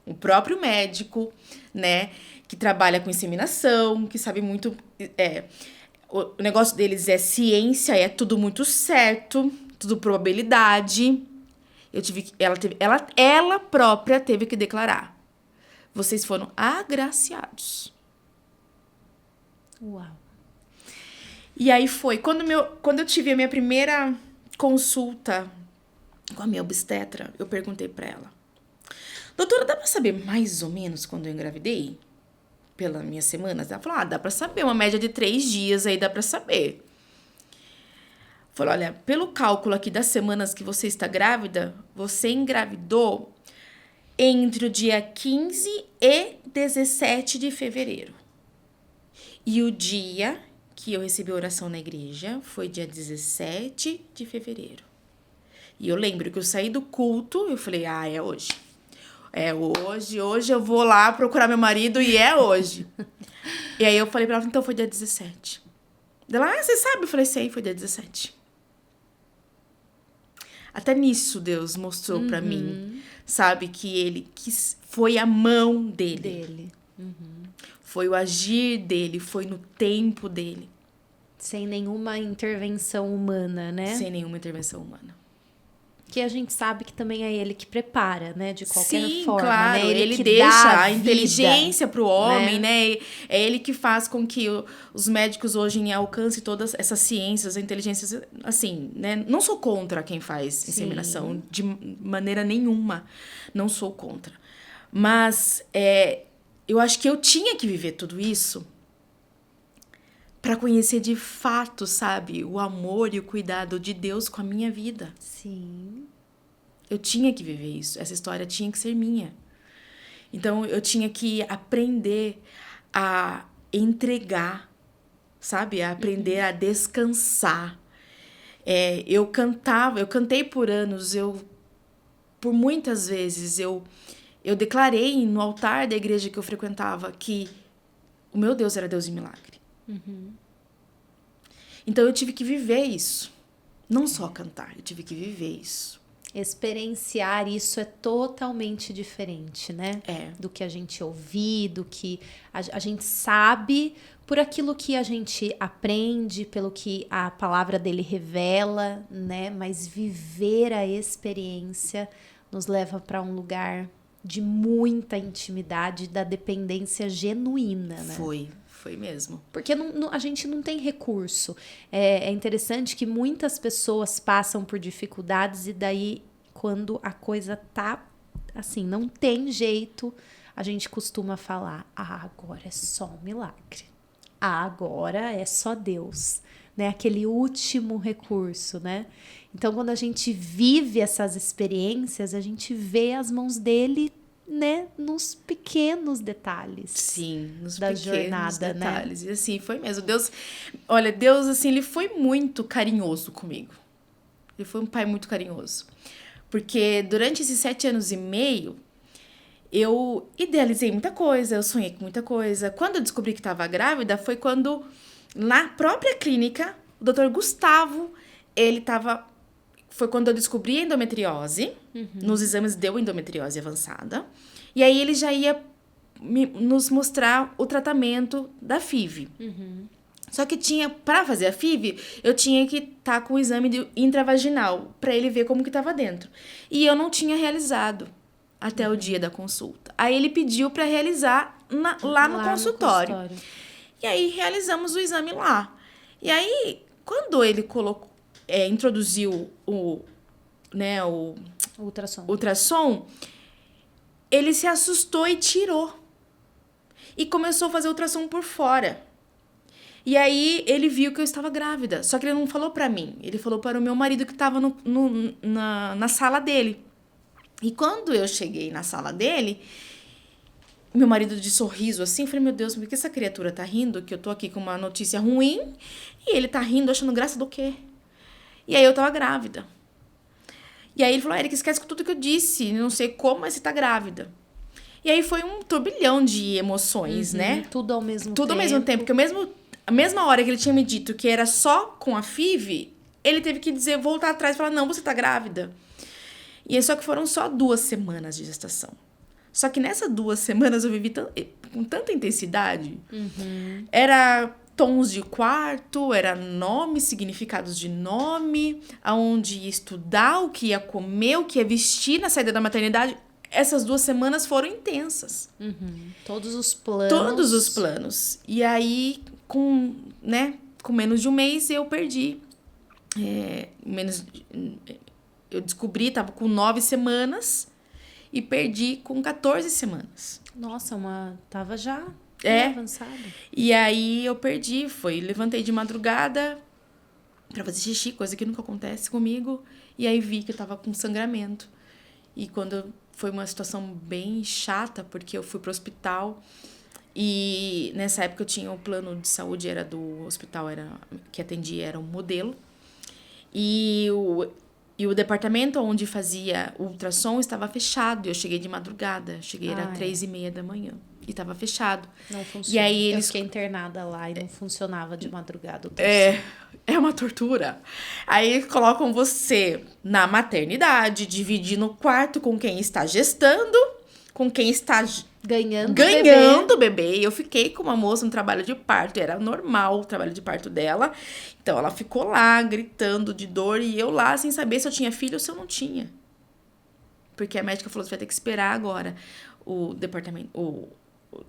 Speaker 2: O próprio médico, né, que trabalha com inseminação, que sabe muito... o negócio deles é ciência, é tudo muito certo... tudo probabilidade. Ela própria teve que declarar. Vocês foram agraciados.
Speaker 1: Uau.
Speaker 2: E aí foi. Quando eu tive a minha primeira consulta com a minha obstetra, eu perguntei pra ela. Doutora, dá pra saber mais ou menos quando eu engravidei? Pelas minhas semanas? Ela falou, dá pra saber. Uma média de 3 dias aí dá pra saber. Falou, olha, pelo cálculo aqui das semanas que você está grávida, você engravidou entre o dia 15 e 17 de fevereiro. E o dia que eu recebi a oração na igreja foi dia 17 de fevereiro. E eu lembro que eu saí do culto, eu falei, é hoje. É hoje eu vou lá procurar meu marido e é hoje. E aí eu falei pra ela, então foi dia 17. Ela, você sabe? Eu falei, sei, foi dia 17. Até nisso Deus mostrou pra mim, sabe? Que foi a mão dele. Foi o agir dele, foi no tempo dele.
Speaker 1: Sem nenhuma intervenção humana, né?
Speaker 2: Sem nenhuma intervenção humana.
Speaker 1: Porque a gente sabe que também é ele que prepara, né? De qualquer forma,
Speaker 2: claro,
Speaker 1: né?
Speaker 2: Ele
Speaker 1: que
Speaker 2: deixa
Speaker 1: dá
Speaker 2: a
Speaker 1: vida,
Speaker 2: inteligência pro homem, né? É ele que faz com que os médicos hoje alcancem todas essas ciências, a inteligência, assim, né? Não sou contra quem faz inseminação, de maneira nenhuma. Não sou contra. Mas eu acho que eu tinha que viver tudo isso para conhecer de fato, sabe? O amor e o cuidado de Deus com a minha vida.
Speaker 1: Sim.
Speaker 2: Eu tinha que viver isso. Essa história tinha que ser minha. Então, eu tinha que aprender a entregar, sabe? A aprender a descansar. Eu cantei por anos, por muitas vezes, eu declarei no altar da igreja que eu frequentava que o meu Deus era Deus de milagre. Então, eu tive que viver isso. Não só cantar, eu tive que viver isso.
Speaker 1: Experienciar isso é totalmente diferente, né?
Speaker 2: É.
Speaker 1: Do que a gente ouvir, do que a gente sabe por aquilo que a gente aprende, pelo que a palavra dele revela, né? Mas viver a experiência nos leva para um lugar de muita intimidade, da dependência genuína, né?
Speaker 2: Foi mesmo.
Speaker 1: Porque a gente não tem recurso. É interessante que muitas pessoas passam por dificuldades e daí, quando a coisa tá assim, não tem jeito, a gente costuma falar, agora é só um milagre. Agora é só Deus. Né? Aquele último recurso, né? Então, quando a gente vive essas experiências, a gente vê as mãos dele, né, nos pequenos detalhes.
Speaker 2: Sim, nos
Speaker 1: da
Speaker 2: pequenos
Speaker 1: jornada,
Speaker 2: detalhes.
Speaker 1: né?
Speaker 2: E assim, foi mesmo. Deus, assim, ele foi muito carinhoso comigo. Ele foi um pai muito carinhoso. Porque durante esses 7 anos e meio, eu idealizei muita coisa, eu sonhei com muita coisa. Quando eu descobri que estava grávida, foi quando, na própria clínica, o Dr. Gustavo, foi quando eu descobri a endometriose. Nos exames deu endometriose avançada. E aí ele já ia nos mostrar o tratamento da FIV. Só que para fazer a FIV, eu tinha que estar com o exame intravaginal para ele ver como que estava dentro. E eu não tinha realizado até o dia da consulta. Aí ele pediu para realizar lá no consultório. E aí realizamos o exame lá. E aí, quando ele introduziu o ultrassom, ele se assustou e tirou. E começou a fazer ultrassom por fora. E aí, ele viu que eu estava grávida. Só que ele não falou pra mim. Ele falou para o meu marido que estava na sala dele. E quando eu cheguei na sala dele, meu marido de sorriso assim, eu falei, meu Deus, por que essa criatura tá rindo? Que eu tô aqui com uma notícia ruim e ele tá rindo, achando graça do quê? E aí eu tava grávida. E aí ele falou, Erika, esquece com tudo que eu disse, não sei como, mas você tá grávida. E aí foi um turbilhão de emoções, né?
Speaker 1: Tudo ao mesmo tempo.
Speaker 2: Tudo ao mesmo tempo, porque a mesma hora que ele tinha me dito que era só com a FIV, ele teve que voltar atrás e falar, não, você tá grávida. E só que foram só 2 semanas de gestação. Só que nessas 2 semanas eu vivi com tanta intensidade. Era tons de quarto, era nomes, significados de nome, aonde ia estudar, o que ia comer, o que ia vestir na saída da maternidade. Essas 2 semanas foram intensas.
Speaker 1: Todos os planos.
Speaker 2: Todos os planos. E aí, com menos de um mês, eu perdi. Eu descobri, tava com 9 semanas e perdi com 14 semanas.
Speaker 1: Nossa, tava já avançada.
Speaker 2: E aí eu perdi, levantei de madrugada pra fazer xixi, coisa que nunca acontece comigo, e aí vi que eu tava com sangramento. E foi uma situação bem chata, porque eu fui pro hospital e nessa época eu tinha o plano de saúde, era do hospital, que atendia, era um modelo. E o departamento onde fazia o ultrassom estava fechado. Eu cheguei de madrugada. Era 3:30 da manhã. E estava fechado.
Speaker 1: Não funcionava.
Speaker 2: E aí
Speaker 1: eu fiquei internada lá e não funcionava de madrugada.
Speaker 2: É uma tortura. Aí colocam você na maternidade, dividindo o quarto com quem está gestando, com quem está
Speaker 1: Ganhando
Speaker 2: o bebê. E eu fiquei com uma moça no trabalho de parto. Era normal o trabalho de parto dela. Então, ela ficou lá, gritando de dor. E eu lá, sem saber se eu tinha filho ou se eu não tinha. Porque a médica falou, você vai ter que esperar agora o departamento,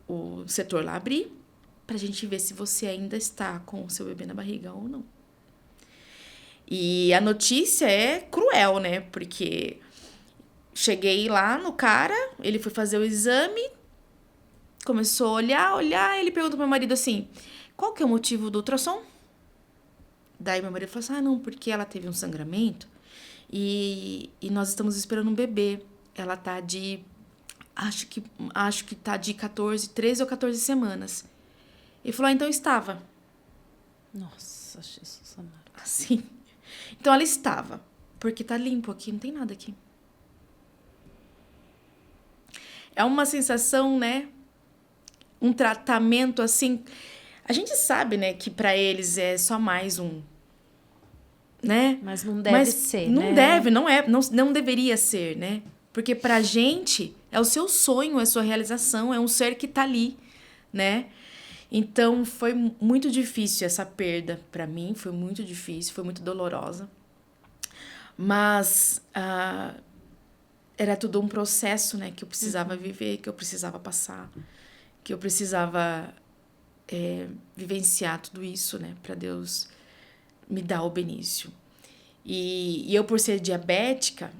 Speaker 2: o setor lá abrir, pra gente ver se você ainda está com o seu bebê na barriga ou não. E a notícia é cruel, né? Porque cheguei lá no cara, ele foi fazer o exame, começou a olhar, ele perguntou pro meu marido assim, qual que é o motivo do ultrassom? Daí meu marido falou assim, não, porque ela teve um sangramento e nós estamos esperando um bebê. Ela tá de, acho que tá de 13 ou 14 semanas. Ele falou, então estava.
Speaker 1: Nossa, Jesus amado.
Speaker 2: Assim. Então ela estava, porque tá limpo aqui, não tem nada aqui. É uma sensação, né? Um tratamento assim. A gente sabe, né, que pra eles é só mais um, né?
Speaker 1: Mas não deve ser,
Speaker 2: não
Speaker 1: né?
Speaker 2: Deve, não deveria ser, né? Porque pra gente é o seu sonho, é a sua realização, é um ser que tá ali, né? Então foi muito difícil essa perda pra mim, foi muito difícil, foi muito dolorosa. Mas era tudo um processo, né, que eu precisava viver, que eu precisava passar, que eu precisava vivenciar tudo isso, né, para Deus me dar o benício. E eu, por ser diabética,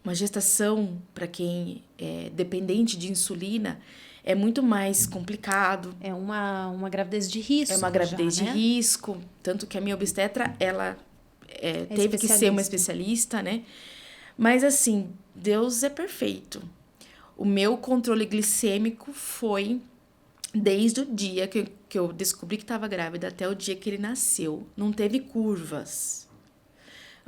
Speaker 2: uma gestação para quem é dependente de insulina é muito mais complicado.
Speaker 1: É uma gravidez de risco.
Speaker 2: É uma gravidez
Speaker 1: já,
Speaker 2: de
Speaker 1: né?
Speaker 2: risco, tanto que a minha obstetra, ela teve que ser uma especialista, né? Mas, assim, Deus é perfeito. O meu controle glicêmico foi desde o dia que eu descobri que estava grávida até o dia que ele nasceu. Não teve curvas.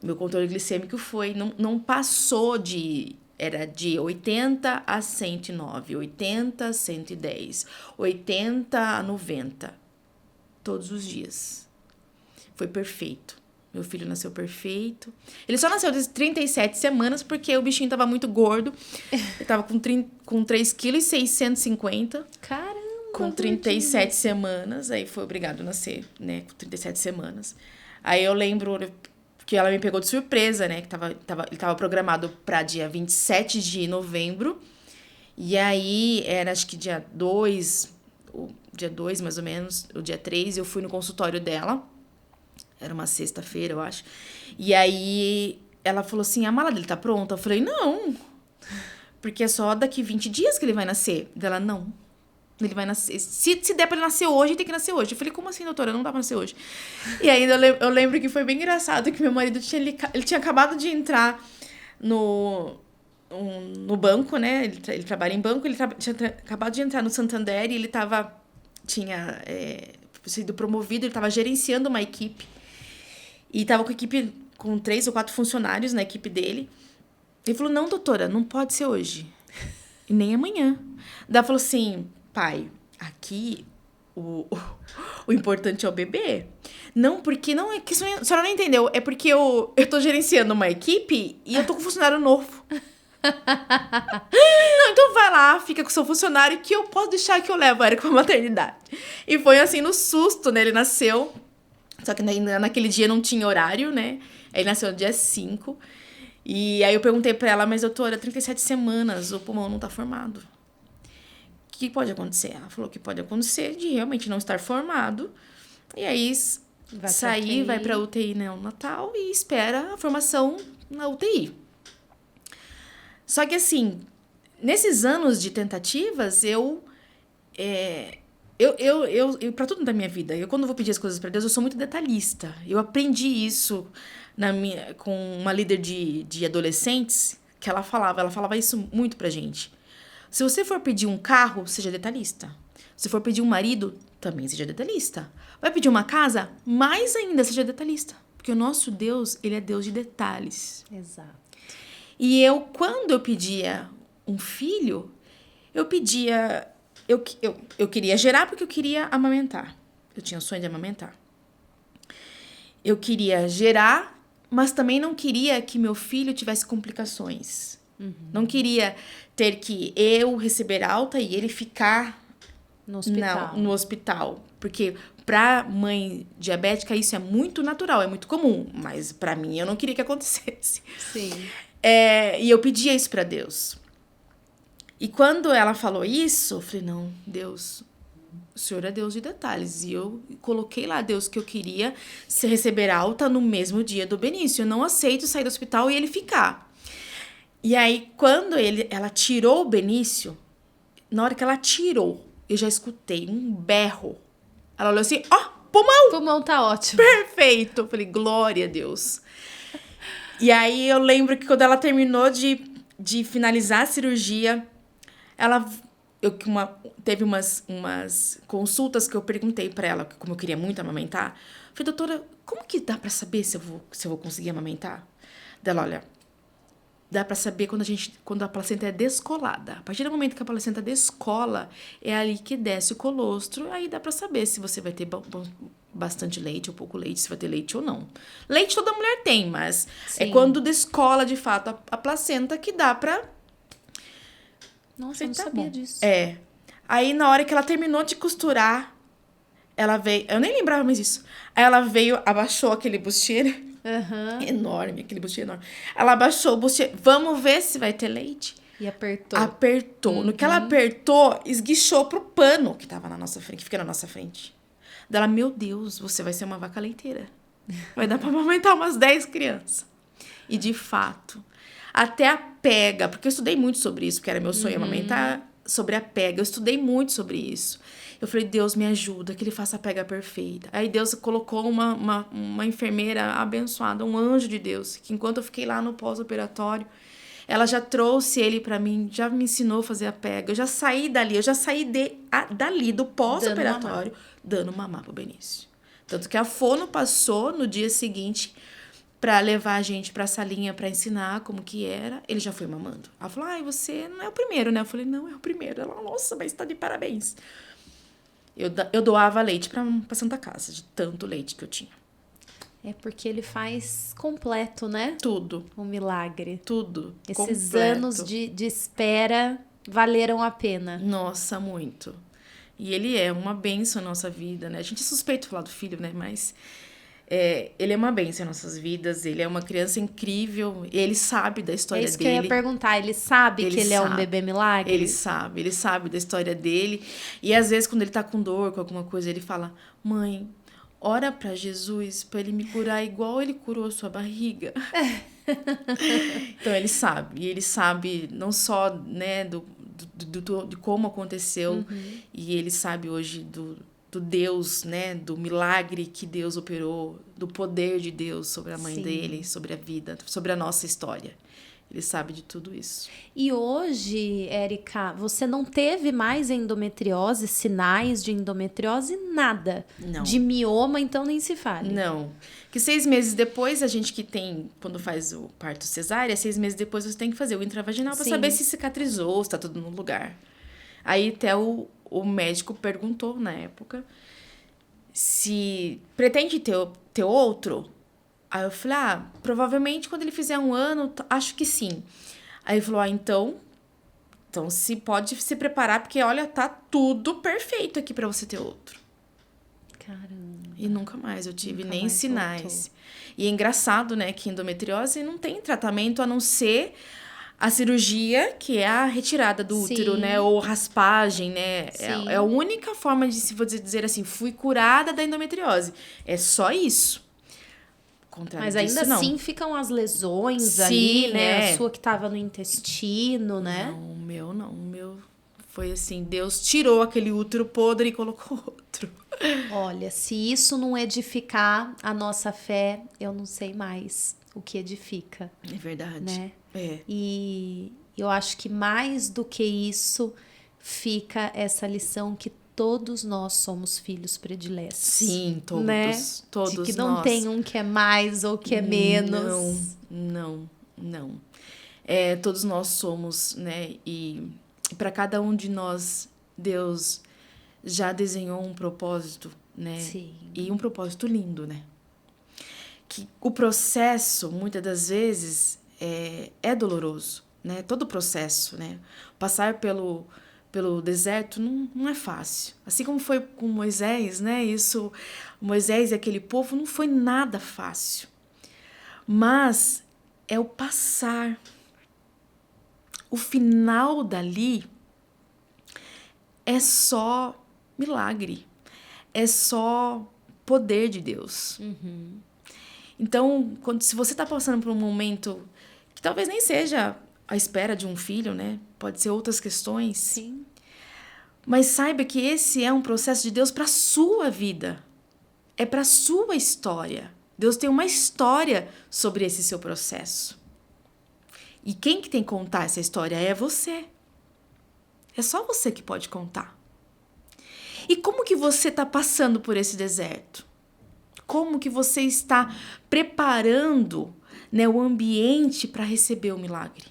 Speaker 2: O meu controle glicêmico foi... Não passou de... Era de 80 a 109, 80 a 110, 80 a 90. Todos os dias. Foi perfeito. Meu filho nasceu perfeito. Ele só nasceu de 37 semanas porque o bichinho tava muito gordo. Ele tava com 3,650 kg.
Speaker 1: Caramba!
Speaker 2: Com 37 semanas. Aí foi obrigado a nascer, né? Com 37 semanas. Aí eu lembro que ela me pegou de surpresa, né? Que ele tava programado pra dia 27 de novembro. E aí, era acho que dia 2 mais ou menos, o dia 3, eu fui no consultório dela. Era uma sexta-feira, eu acho. E aí, ela falou assim, a mala dele tá pronta? Eu falei, não. Porque é só daqui 20 dias que ele vai nascer. Dela, não. Ele vai nascer. Se der pra ele nascer hoje, ele tem que nascer hoje. Eu falei, como assim, doutora? Não dá pra nascer hoje. E ainda eu lembro que foi bem engraçado que meu marido ele tinha acabado de entrar no banco, né? Ele trabalha em banco, ele tinha acabado de entrar no Santander e ele tinha sido promovido, ele estava gerenciando uma equipe. E estava com a equipe, com 3 ou 4 funcionários na equipe dele. Ele falou, não, doutora, não pode ser hoje. E nem amanhã. Daí ela falou assim, pai, aqui o importante é o bebê. Não, porque não é que a senhora não entendeu. É porque eu tô gerenciando uma equipe e eu tô com um funcionário novo. Não, então vai lá, fica com o seu funcionário que eu posso deixar que eu levo a Erika pra maternidade. E foi assim, no susto, né? Ele nasceu. Só que naquele dia não tinha horário, né? Ele nasceu no dia 5. E aí eu perguntei pra ela, mas doutora, 37 semanas, o pulmão não tá formado. O que pode acontecer? Ela falou que pode acontecer de realmente não estar formado. E aí vai pra UTI neonatal e espera a formação na UTI. Só que assim, nesses anos de tentativas, eu para tudo da minha vida, eu quando vou pedir as coisas para Deus, eu sou muito detalhista. Eu aprendi isso com uma líder de adolescentes, que ela falava isso muito pra gente. Se você for pedir um carro, seja detalhista. Se for pedir um marido, também seja detalhista. Vai pedir uma casa? Mais ainda, seja detalhista. Porque o nosso Deus, ele é Deus de detalhes.
Speaker 1: Exato.
Speaker 2: E quando eu pedia um filho, eu pedia... Eu queria gerar porque eu queria amamentar. Eu tinha o sonho de amamentar. Eu queria gerar, mas também não queria que meu filho tivesse complicações. Não queria ter que eu receber alta e ele ficar no hospital. Porque pra mãe diabética isso é muito natural, é muito comum. Mas pra mim eu não queria que acontecesse.
Speaker 1: Sim.
Speaker 2: E eu pedia isso pra Deus. E quando ela falou isso, eu falei, não, Deus, o Senhor é Deus de detalhes. E eu coloquei lá, Deus, que eu queria se receber alta no mesmo dia do Benício. Eu não aceito sair do hospital e ele ficar. E aí, quando ela tirou o Benício, na hora que ela tirou, eu já escutei um berro. Ela olhou assim, pulmão!
Speaker 1: Pulmão tá ótimo.
Speaker 2: Perfeito! Eu falei, glória a Deus. E aí, eu lembro que quando ela terminou de finalizar a cirurgia, teve umas consultas que eu perguntei pra ela, como eu queria muito amamentar. Eu falei, doutora, como que dá pra saber se eu vou conseguir amamentar? Dela, olha, dá pra saber quando a placenta é descolada. A partir do momento que a placenta descola, é ali que desce o colostro, aí dá pra saber se você vai ter bastante leite ou pouco leite, se vai ter leite ou não. Leite toda mulher tem, mas
Speaker 1: Sim.
Speaker 2: é quando descola de fato a placenta que dá pra...
Speaker 1: Nossa, eu não sabia disso.
Speaker 2: Aí, na hora que ela terminou de costurar, ela veio... Eu nem lembrava mais disso. Aí, ela veio, abaixou aquele bustier. Enorme, aquele bustier enorme. Ela abaixou o bustier. Vamos ver se vai ter leite.
Speaker 1: E apertou.
Speaker 2: Apertou. No que ela apertou, esguichou pro pano que tava na nossa frente, que fica na nossa frente. Dela, meu Deus, você vai ser uma vaca leiteira. Vai dar pra amamentar umas 10 crianças. E, de fato... Até a pega, porque eu estudei muito sobre isso, porque era meu sonho amamentar, sobre a pega. Eu estudei muito sobre isso. Eu falei, Deus, me ajuda, que ele faça a pega perfeita. Aí Deus colocou uma enfermeira abençoada, um anjo de Deus, que enquanto eu fiquei lá no pós-operatório, ela já trouxe ele pra mim, já me ensinou a fazer a pega. Eu já saí dali, dali do pós-operatório, dando mamar pro Benício. Tanto que a fono passou no dia seguinte... pra levar a gente pra salinha pra ensinar como que era, ele já foi mamando. Ela falou, você não é o primeiro, né? Eu falei, não, é o primeiro. Ela, nossa, mas tá de parabéns. Eu doava leite pra Santa Casa, de tanto leite que eu tinha.
Speaker 1: É porque ele faz completo, né?
Speaker 2: Tudo.
Speaker 1: Um milagre.
Speaker 2: Tudo.
Speaker 1: Esses
Speaker 2: completo.
Speaker 1: anos de espera valeram a pena.
Speaker 2: Nossa, muito. E ele é uma bênção na nossa vida, né? A gente é suspeito de falar do filho, né? Mas... ele é uma bênção em nossas vidas, ele é uma criança incrível, ele sabe da história dele.
Speaker 1: É isso que eu ia perguntar, ele sabe que ele é um bebê milagre?
Speaker 2: Ele sabe da história dele. E às vezes quando ele tá com dor, com alguma coisa, ele fala, mãe, ora pra Jesus pra ele me curar igual ele curou a sua barriga. Então ele sabe, e ele sabe não só, né, de como aconteceu, e ele sabe hoje do Deus, né, do milagre que Deus operou, do poder de Deus sobre a mãe dele, sobre a vida, sobre a nossa história. Ele sabe de tudo isso.
Speaker 1: E hoje, Érica, você não teve mais endometriose, sinais de endometriose, nada?
Speaker 2: Não.
Speaker 1: De mioma, então nem se fale.
Speaker 2: Não. Que 6 meses depois, a gente que tem, quando faz o parto cesárea, 6 meses depois você tem que fazer o intravaginal para saber se cicatrizou, se tá tudo no lugar. Aí até o médico perguntou na época se pretende ter outro. Aí eu falei, provavelmente quando ele fizer 1 ano, acho que sim. Aí ele falou, então se pode se preparar, porque olha, tá tudo perfeito aqui pra você ter outro.
Speaker 1: Caramba.
Speaker 2: E nunca mais eu tive nem sinais. Voltou. E é engraçado, né, que endometriose não tem tratamento a não ser a cirurgia, que é a retirada do útero, né? Ou raspagem, né? É a única forma de se dizer assim, fui curada da endometriose. É só isso.
Speaker 1: Mas ainda assim ficam as lesões ali, né? A sua que tava no intestino, né?
Speaker 2: Não, o meu não. O meu foi assim, Deus tirou aquele útero podre e colocou outro.
Speaker 1: Olha, se isso não edificar a nossa fé, eu não sei mais o que edifica.
Speaker 2: É verdade.
Speaker 1: Né?
Speaker 2: É.
Speaker 1: E eu acho que mais do que isso fica essa lição que todos nós somos filhos prediletos.
Speaker 2: Sim, todos.
Speaker 1: Né?
Speaker 2: Todos
Speaker 1: de que não tem um que é mais ou que é menos.
Speaker 2: Não. Todos nós somos, né? E para cada um de nós, Deus já desenhou um propósito, né?
Speaker 1: Sim.
Speaker 2: E um propósito lindo, né? Que o processo, muitas das vezes, é doloroso. né? Todo o processo, né? Passar pelo deserto não é fácil. Assim como foi com Moisés, né? Moisés e aquele povo não foi nada fácil. Mas é o passar. O final dali é só milagre. É só poder de Deus. Então, se você está passando por um momento que talvez nem seja a espera de um filho, né? Pode ser outras questões.
Speaker 1: Sim.
Speaker 2: Mas saiba que esse é um processo de Deus para a sua vida. É para a sua história. Deus tem uma história sobre esse seu processo. E quem que tem que contar essa história é você. É só você que pode contar. E como que você está passando por esse deserto? Como que você está preparando, né, o ambiente para receber o milagre?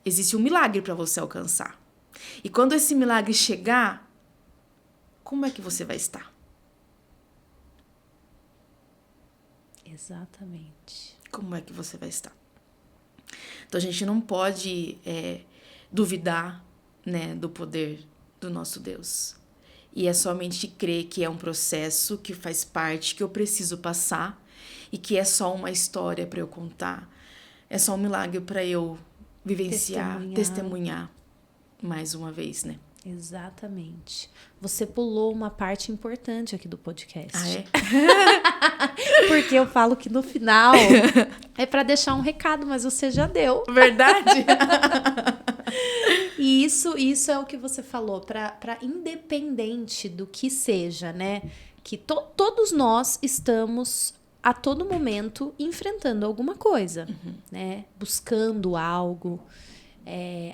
Speaker 2: Existe um milagre para você alcançar. E quando esse milagre chegar, como é que você vai estar?
Speaker 1: Exatamente.
Speaker 2: Como é que você vai estar? Então a gente não pode duvidar, né, do poder do nosso Deus. E é somente crer que é um processo que faz parte, que eu preciso passar e que é só uma história para eu contar. É só um milagre para eu vivenciar, testemunhar mais uma vez, né?
Speaker 1: Exatamente. Você pulou uma parte importante aqui do podcast.
Speaker 2: Ah, é?
Speaker 1: Porque eu falo que no final é para deixar um recado, mas você já deu.
Speaker 2: Verdade?
Speaker 1: E isso é o que você falou, para independente do que seja, né? Que todos nós estamos a todo momento enfrentando alguma coisa, né? Buscando algo.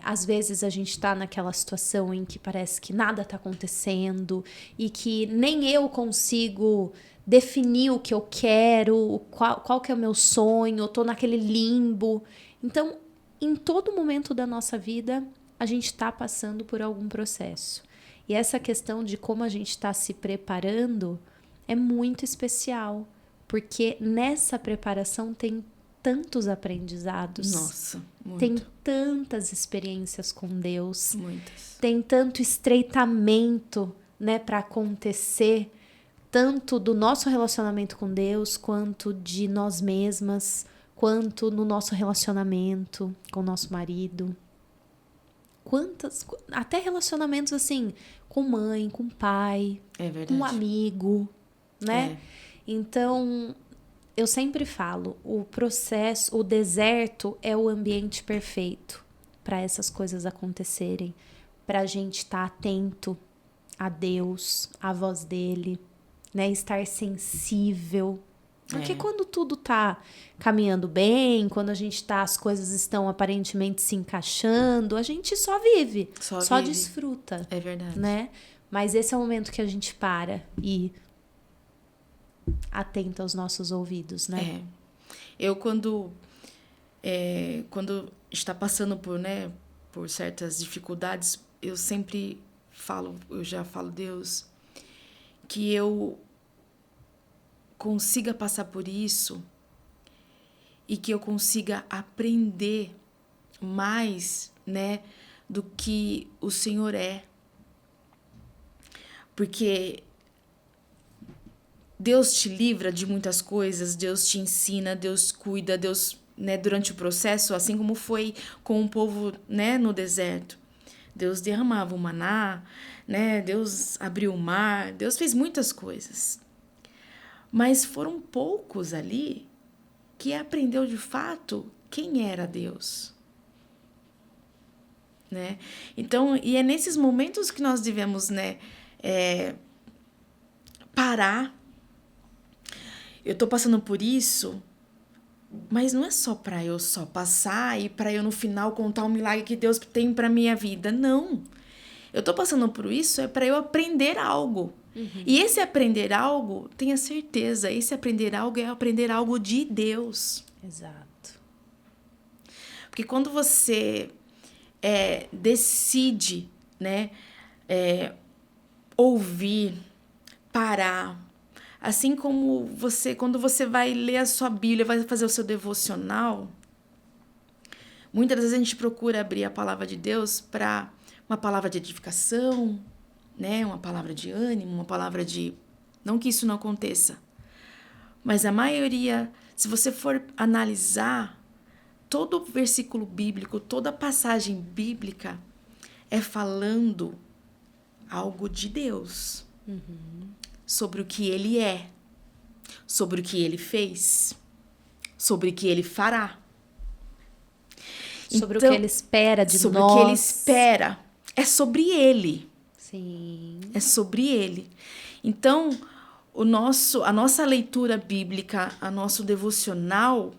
Speaker 1: Às vezes a gente está naquela situação em que parece que nada está acontecendo e que nem eu consigo definir o que eu quero, qual que é o meu sonho, eu tô naquele limbo. Então, em todo momento da nossa vida, a gente está passando por algum processo. E essa questão de como a gente está se preparando é muito especial, porque nessa preparação tem tantos aprendizados.
Speaker 2: Nossa, muito.
Speaker 1: Tem tantas experiências com Deus.
Speaker 2: Muitas.
Speaker 1: Tem tanto estreitamento, né, para acontecer, tanto do nosso relacionamento com Deus, quanto de nós mesmas, quanto no nosso relacionamento com o nosso marido. Até relacionamentos assim, com mãe, com pai, com um amigo, né? Então, eu sempre falo, o processo, o deserto é o ambiente perfeito para essas coisas acontecerem, para a gente estar atento a Deus, à voz dele, né? Estar sensível. Porque quando tudo tá caminhando bem, quando as coisas estão aparentemente se encaixando, a gente só vive, só desfruta.
Speaker 2: É verdade.
Speaker 1: Né? Mas esse é o momento que a gente para e atenta aos nossos ouvidos, né?
Speaker 2: Eu, quando está passando por certas dificuldades, eu sempre já falo, Deus, que eu consiga passar por isso e que eu consiga aprender mais, né, do que o Senhor é. Porque Deus te livra de muitas coisas, Deus te ensina, Deus cuida, Deus, né, durante o processo, assim como foi com o povo, né, no deserto. Deus derramava o maná, né, Deus abriu o mar, Deus fez muitas coisas. Mas foram poucos ali que aprendeu de fato quem era Deus. Né? Então, e é nesses momentos que nós devemos, né, parar. Eu tô passando por isso, mas não é só para eu só passar e para eu no final contar o milagre que Deus tem para minha vida. Não. Eu tô passando por isso para eu aprender algo. E esse aprender algo, tenha certeza, esse aprender algo é aprender algo de Deus.
Speaker 1: Exato.
Speaker 2: Porque quando você decide, né, ouvir, parar, assim como quando você vai ler a sua Bíblia, vai fazer o seu devocional, Muitas vezes a gente procura abrir a palavra de Deus para uma palavra de edificação, né? Uma palavra de ânimo, uma palavra de... Não que isso não aconteça. Mas a maioria, se você for analisar todo o versículo bíblico, toda a passagem bíblica, é falando algo de Deus. Sobre o que Ele é. Sobre o que Ele fez. Sobre o que Ele fará.
Speaker 1: Sobre o que Ele espera de nós.
Speaker 2: Sobre o que Ele espera. É sobre Ele.
Speaker 1: Sim.
Speaker 2: É sobre Ele. Então, a nossa leitura bíblica, a nosso devocional,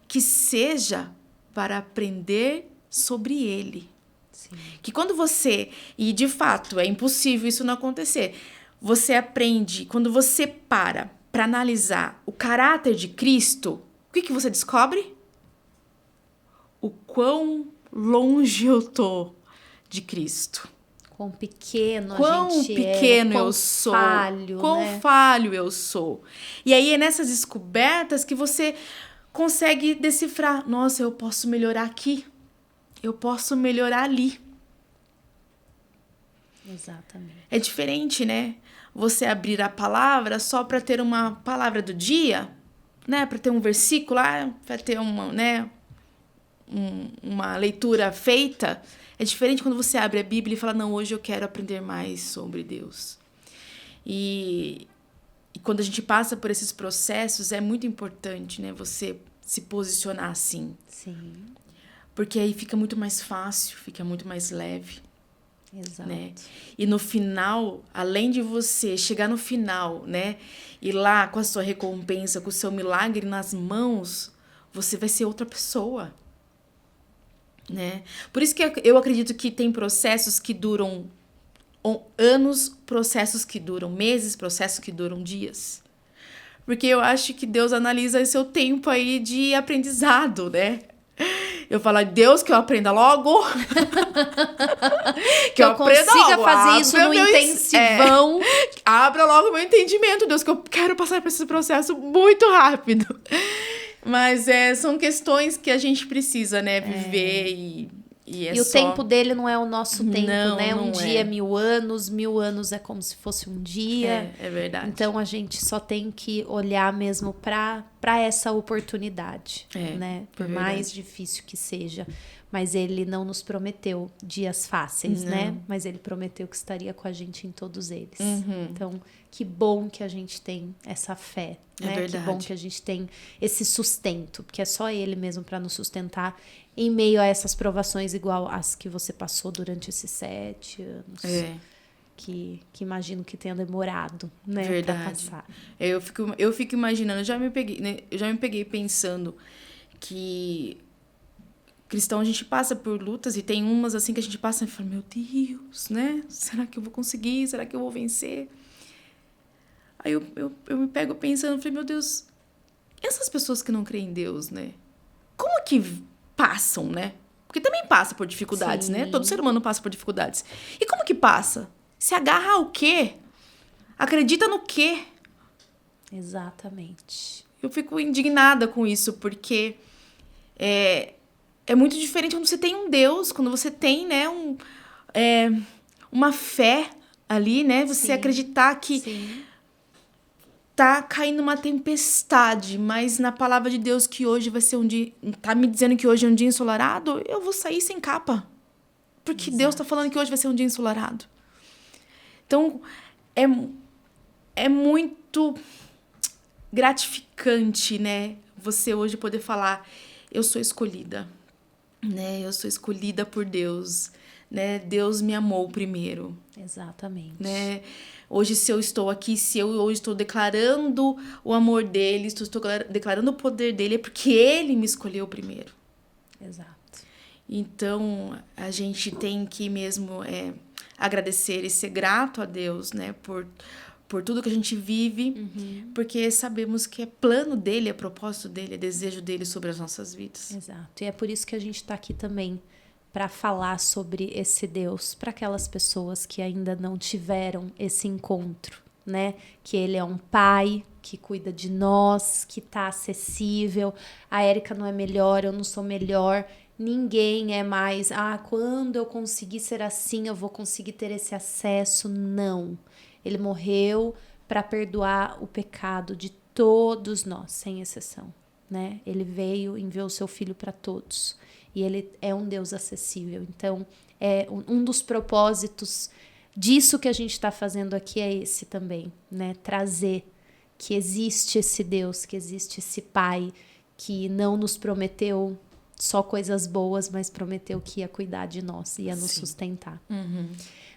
Speaker 2: que seja para aprender sobre Ele.
Speaker 1: Sim.
Speaker 2: Que quando você... E, de fato, é impossível isso não acontecer. Você aprende... Quando você para analisar o caráter de Cristo, o que você descobre? O quão longe eu tô de Cristo.
Speaker 1: Quão pequeno
Speaker 2: Quão
Speaker 1: a gente
Speaker 2: pequeno
Speaker 1: é,
Speaker 2: eu sou.
Speaker 1: Falho,
Speaker 2: Quão
Speaker 1: né?
Speaker 2: falho eu sou. E aí é nessas descobertas que você consegue decifrar. Nossa, eu posso melhorar aqui. Eu posso melhorar ali.
Speaker 1: Exatamente.
Speaker 2: É diferente, né? Você abrir a palavra só para ter uma palavra do dia, né? Para ter um versículo, para ter uma, né? Uma leitura feita. É diferente quando você abre a Bíblia e fala, não, hoje eu quero aprender mais sobre Deus. E quando a gente passa por esses processos, é muito importante, né? Você se posicionar assim.
Speaker 1: Sim.
Speaker 2: Porque aí fica muito mais fácil, fica muito mais leve.
Speaker 1: Exato.
Speaker 2: Né? E no final, além de você chegar no final, né? Ir lá com a sua recompensa, com o seu milagre nas mãos, você vai ser outra pessoa. Né? Por isso que eu acredito que tem processos que duram anos, processos que duram meses, processos que duram dias. Porque eu acho que Deus analisa seu tempo aí de aprendizado, né? Eu falo, Deus, que eu aprenda logo.
Speaker 1: que eu consiga fazer isso no intensivão.
Speaker 2: Abra logo o meu entendimento, Deus, que eu quero passar por esse processo muito rápido. Mas são questões que a gente precisa, né, viver e
Speaker 1: o tempo dele não é o nosso tempo, né? Um dia é 1000 anos é como se fosse um dia.
Speaker 2: É verdade.
Speaker 1: Então a gente só tem que olhar mesmo para essa oportunidade, né? Por mais difícil que seja. Mas ele não nos prometeu dias fáceis, né? Mas ele prometeu que estaria com a gente em todos eles. Então, que bom que a gente tem essa fé, né?
Speaker 2: Verdade.
Speaker 1: Que bom que a gente tem esse sustento, porque é só ele mesmo para nos sustentar em meio a essas provações igual as que você passou durante esses 7 anos. Que imagino que tenha demorado, né?
Speaker 2: Verdade.
Speaker 1: Pra passar.
Speaker 2: Eu fico imaginando, eu já me peguei pensando que cristão a gente passa por lutas e tem umas assim que a gente passa e fala, meu Deus, né? Será que eu vou conseguir? Será que eu vou vencer? Aí eu me pego pensando, falei, meu Deus, essas pessoas que não creem em Deus, né? Como que passam, né? Porque também passa por dificuldades, né? Todo ser humano passa por dificuldades. E como que passa? Se agarra ao quê? Acredita no quê?
Speaker 1: Exatamente.
Speaker 2: Eu fico indignada com isso, porque é muito diferente quando você tem um Deus, quando você tem, né, uma fé ali, né? Você acreditar que tá caindo uma tempestade, mas na palavra de Deus que hoje vai ser um dia... Tá me dizendo que hoje é um dia ensolarado? Eu vou sair sem capa. Porque Deus tá falando que hoje vai ser um dia ensolarado. Então, é muito gratificante, né? Você hoje poder falar, eu sou escolhida, né? Eu sou escolhida por Deus, né? Deus me amou primeiro.
Speaker 1: Exatamente.
Speaker 2: Né? Hoje, se eu estou aqui, se eu hoje estou declarando o amor dele, estou declarando o poder dele, é porque ele me escolheu primeiro.
Speaker 1: Exato.
Speaker 2: Então, a gente tem que mesmo agradecer e ser grato a Deus, né? Por tudo que a gente vive, porque sabemos que é plano dele, é propósito dele, é desejo dele sobre as nossas vidas.
Speaker 1: Exato. E é por isso que a gente está aqui também, para falar sobre esse Deus, para aquelas pessoas que ainda não tiveram esse encontro, né? Que ele é um pai que cuida de nós, que está acessível. A Érica não é melhor, eu não sou melhor. Ninguém é mais, quando eu conseguir ser assim, eu vou conseguir ter esse acesso. Não. Ele morreu para perdoar o pecado de todos nós, sem exceção, né? Ele veio, enviou o seu filho para todos. E ele é um Deus acessível. Então, um dos propósitos disso que a gente está fazendo aqui é esse também, né? Trazer que existe esse Deus, que existe esse Pai que não nos prometeu só coisas boas, mas prometeu que ia cuidar de nós, ia nos sustentar.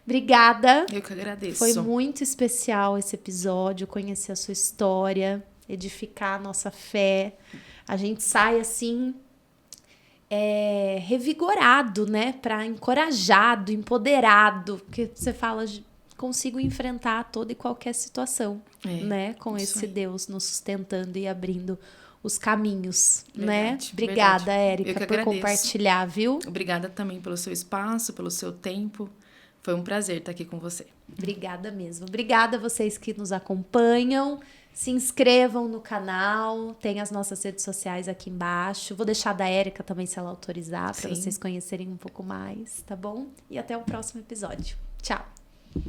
Speaker 1: Obrigada.
Speaker 2: Eu que agradeço.
Speaker 1: Foi muito especial esse episódio, conhecer a sua história, edificar a nossa fé. A gente sai assim, revigorado, né? Encorajado, empoderado, porque você fala, consigo enfrentar toda e qualquer situação, né? Com esse Deus nos sustentando e abrindo os caminhos, né? Obrigada, Érica, por compartilhar, viu?
Speaker 2: Obrigada também pelo seu espaço, pelo seu tempo. Foi um prazer estar aqui com você.
Speaker 1: Obrigada mesmo. Obrigada a vocês que nos acompanham. Se inscrevam no canal, tem as nossas redes sociais aqui embaixo. Vou deixar da Érica também, se ela autorizar, para vocês conhecerem um pouco mais, tá bom? E até o próximo episódio. Tchau!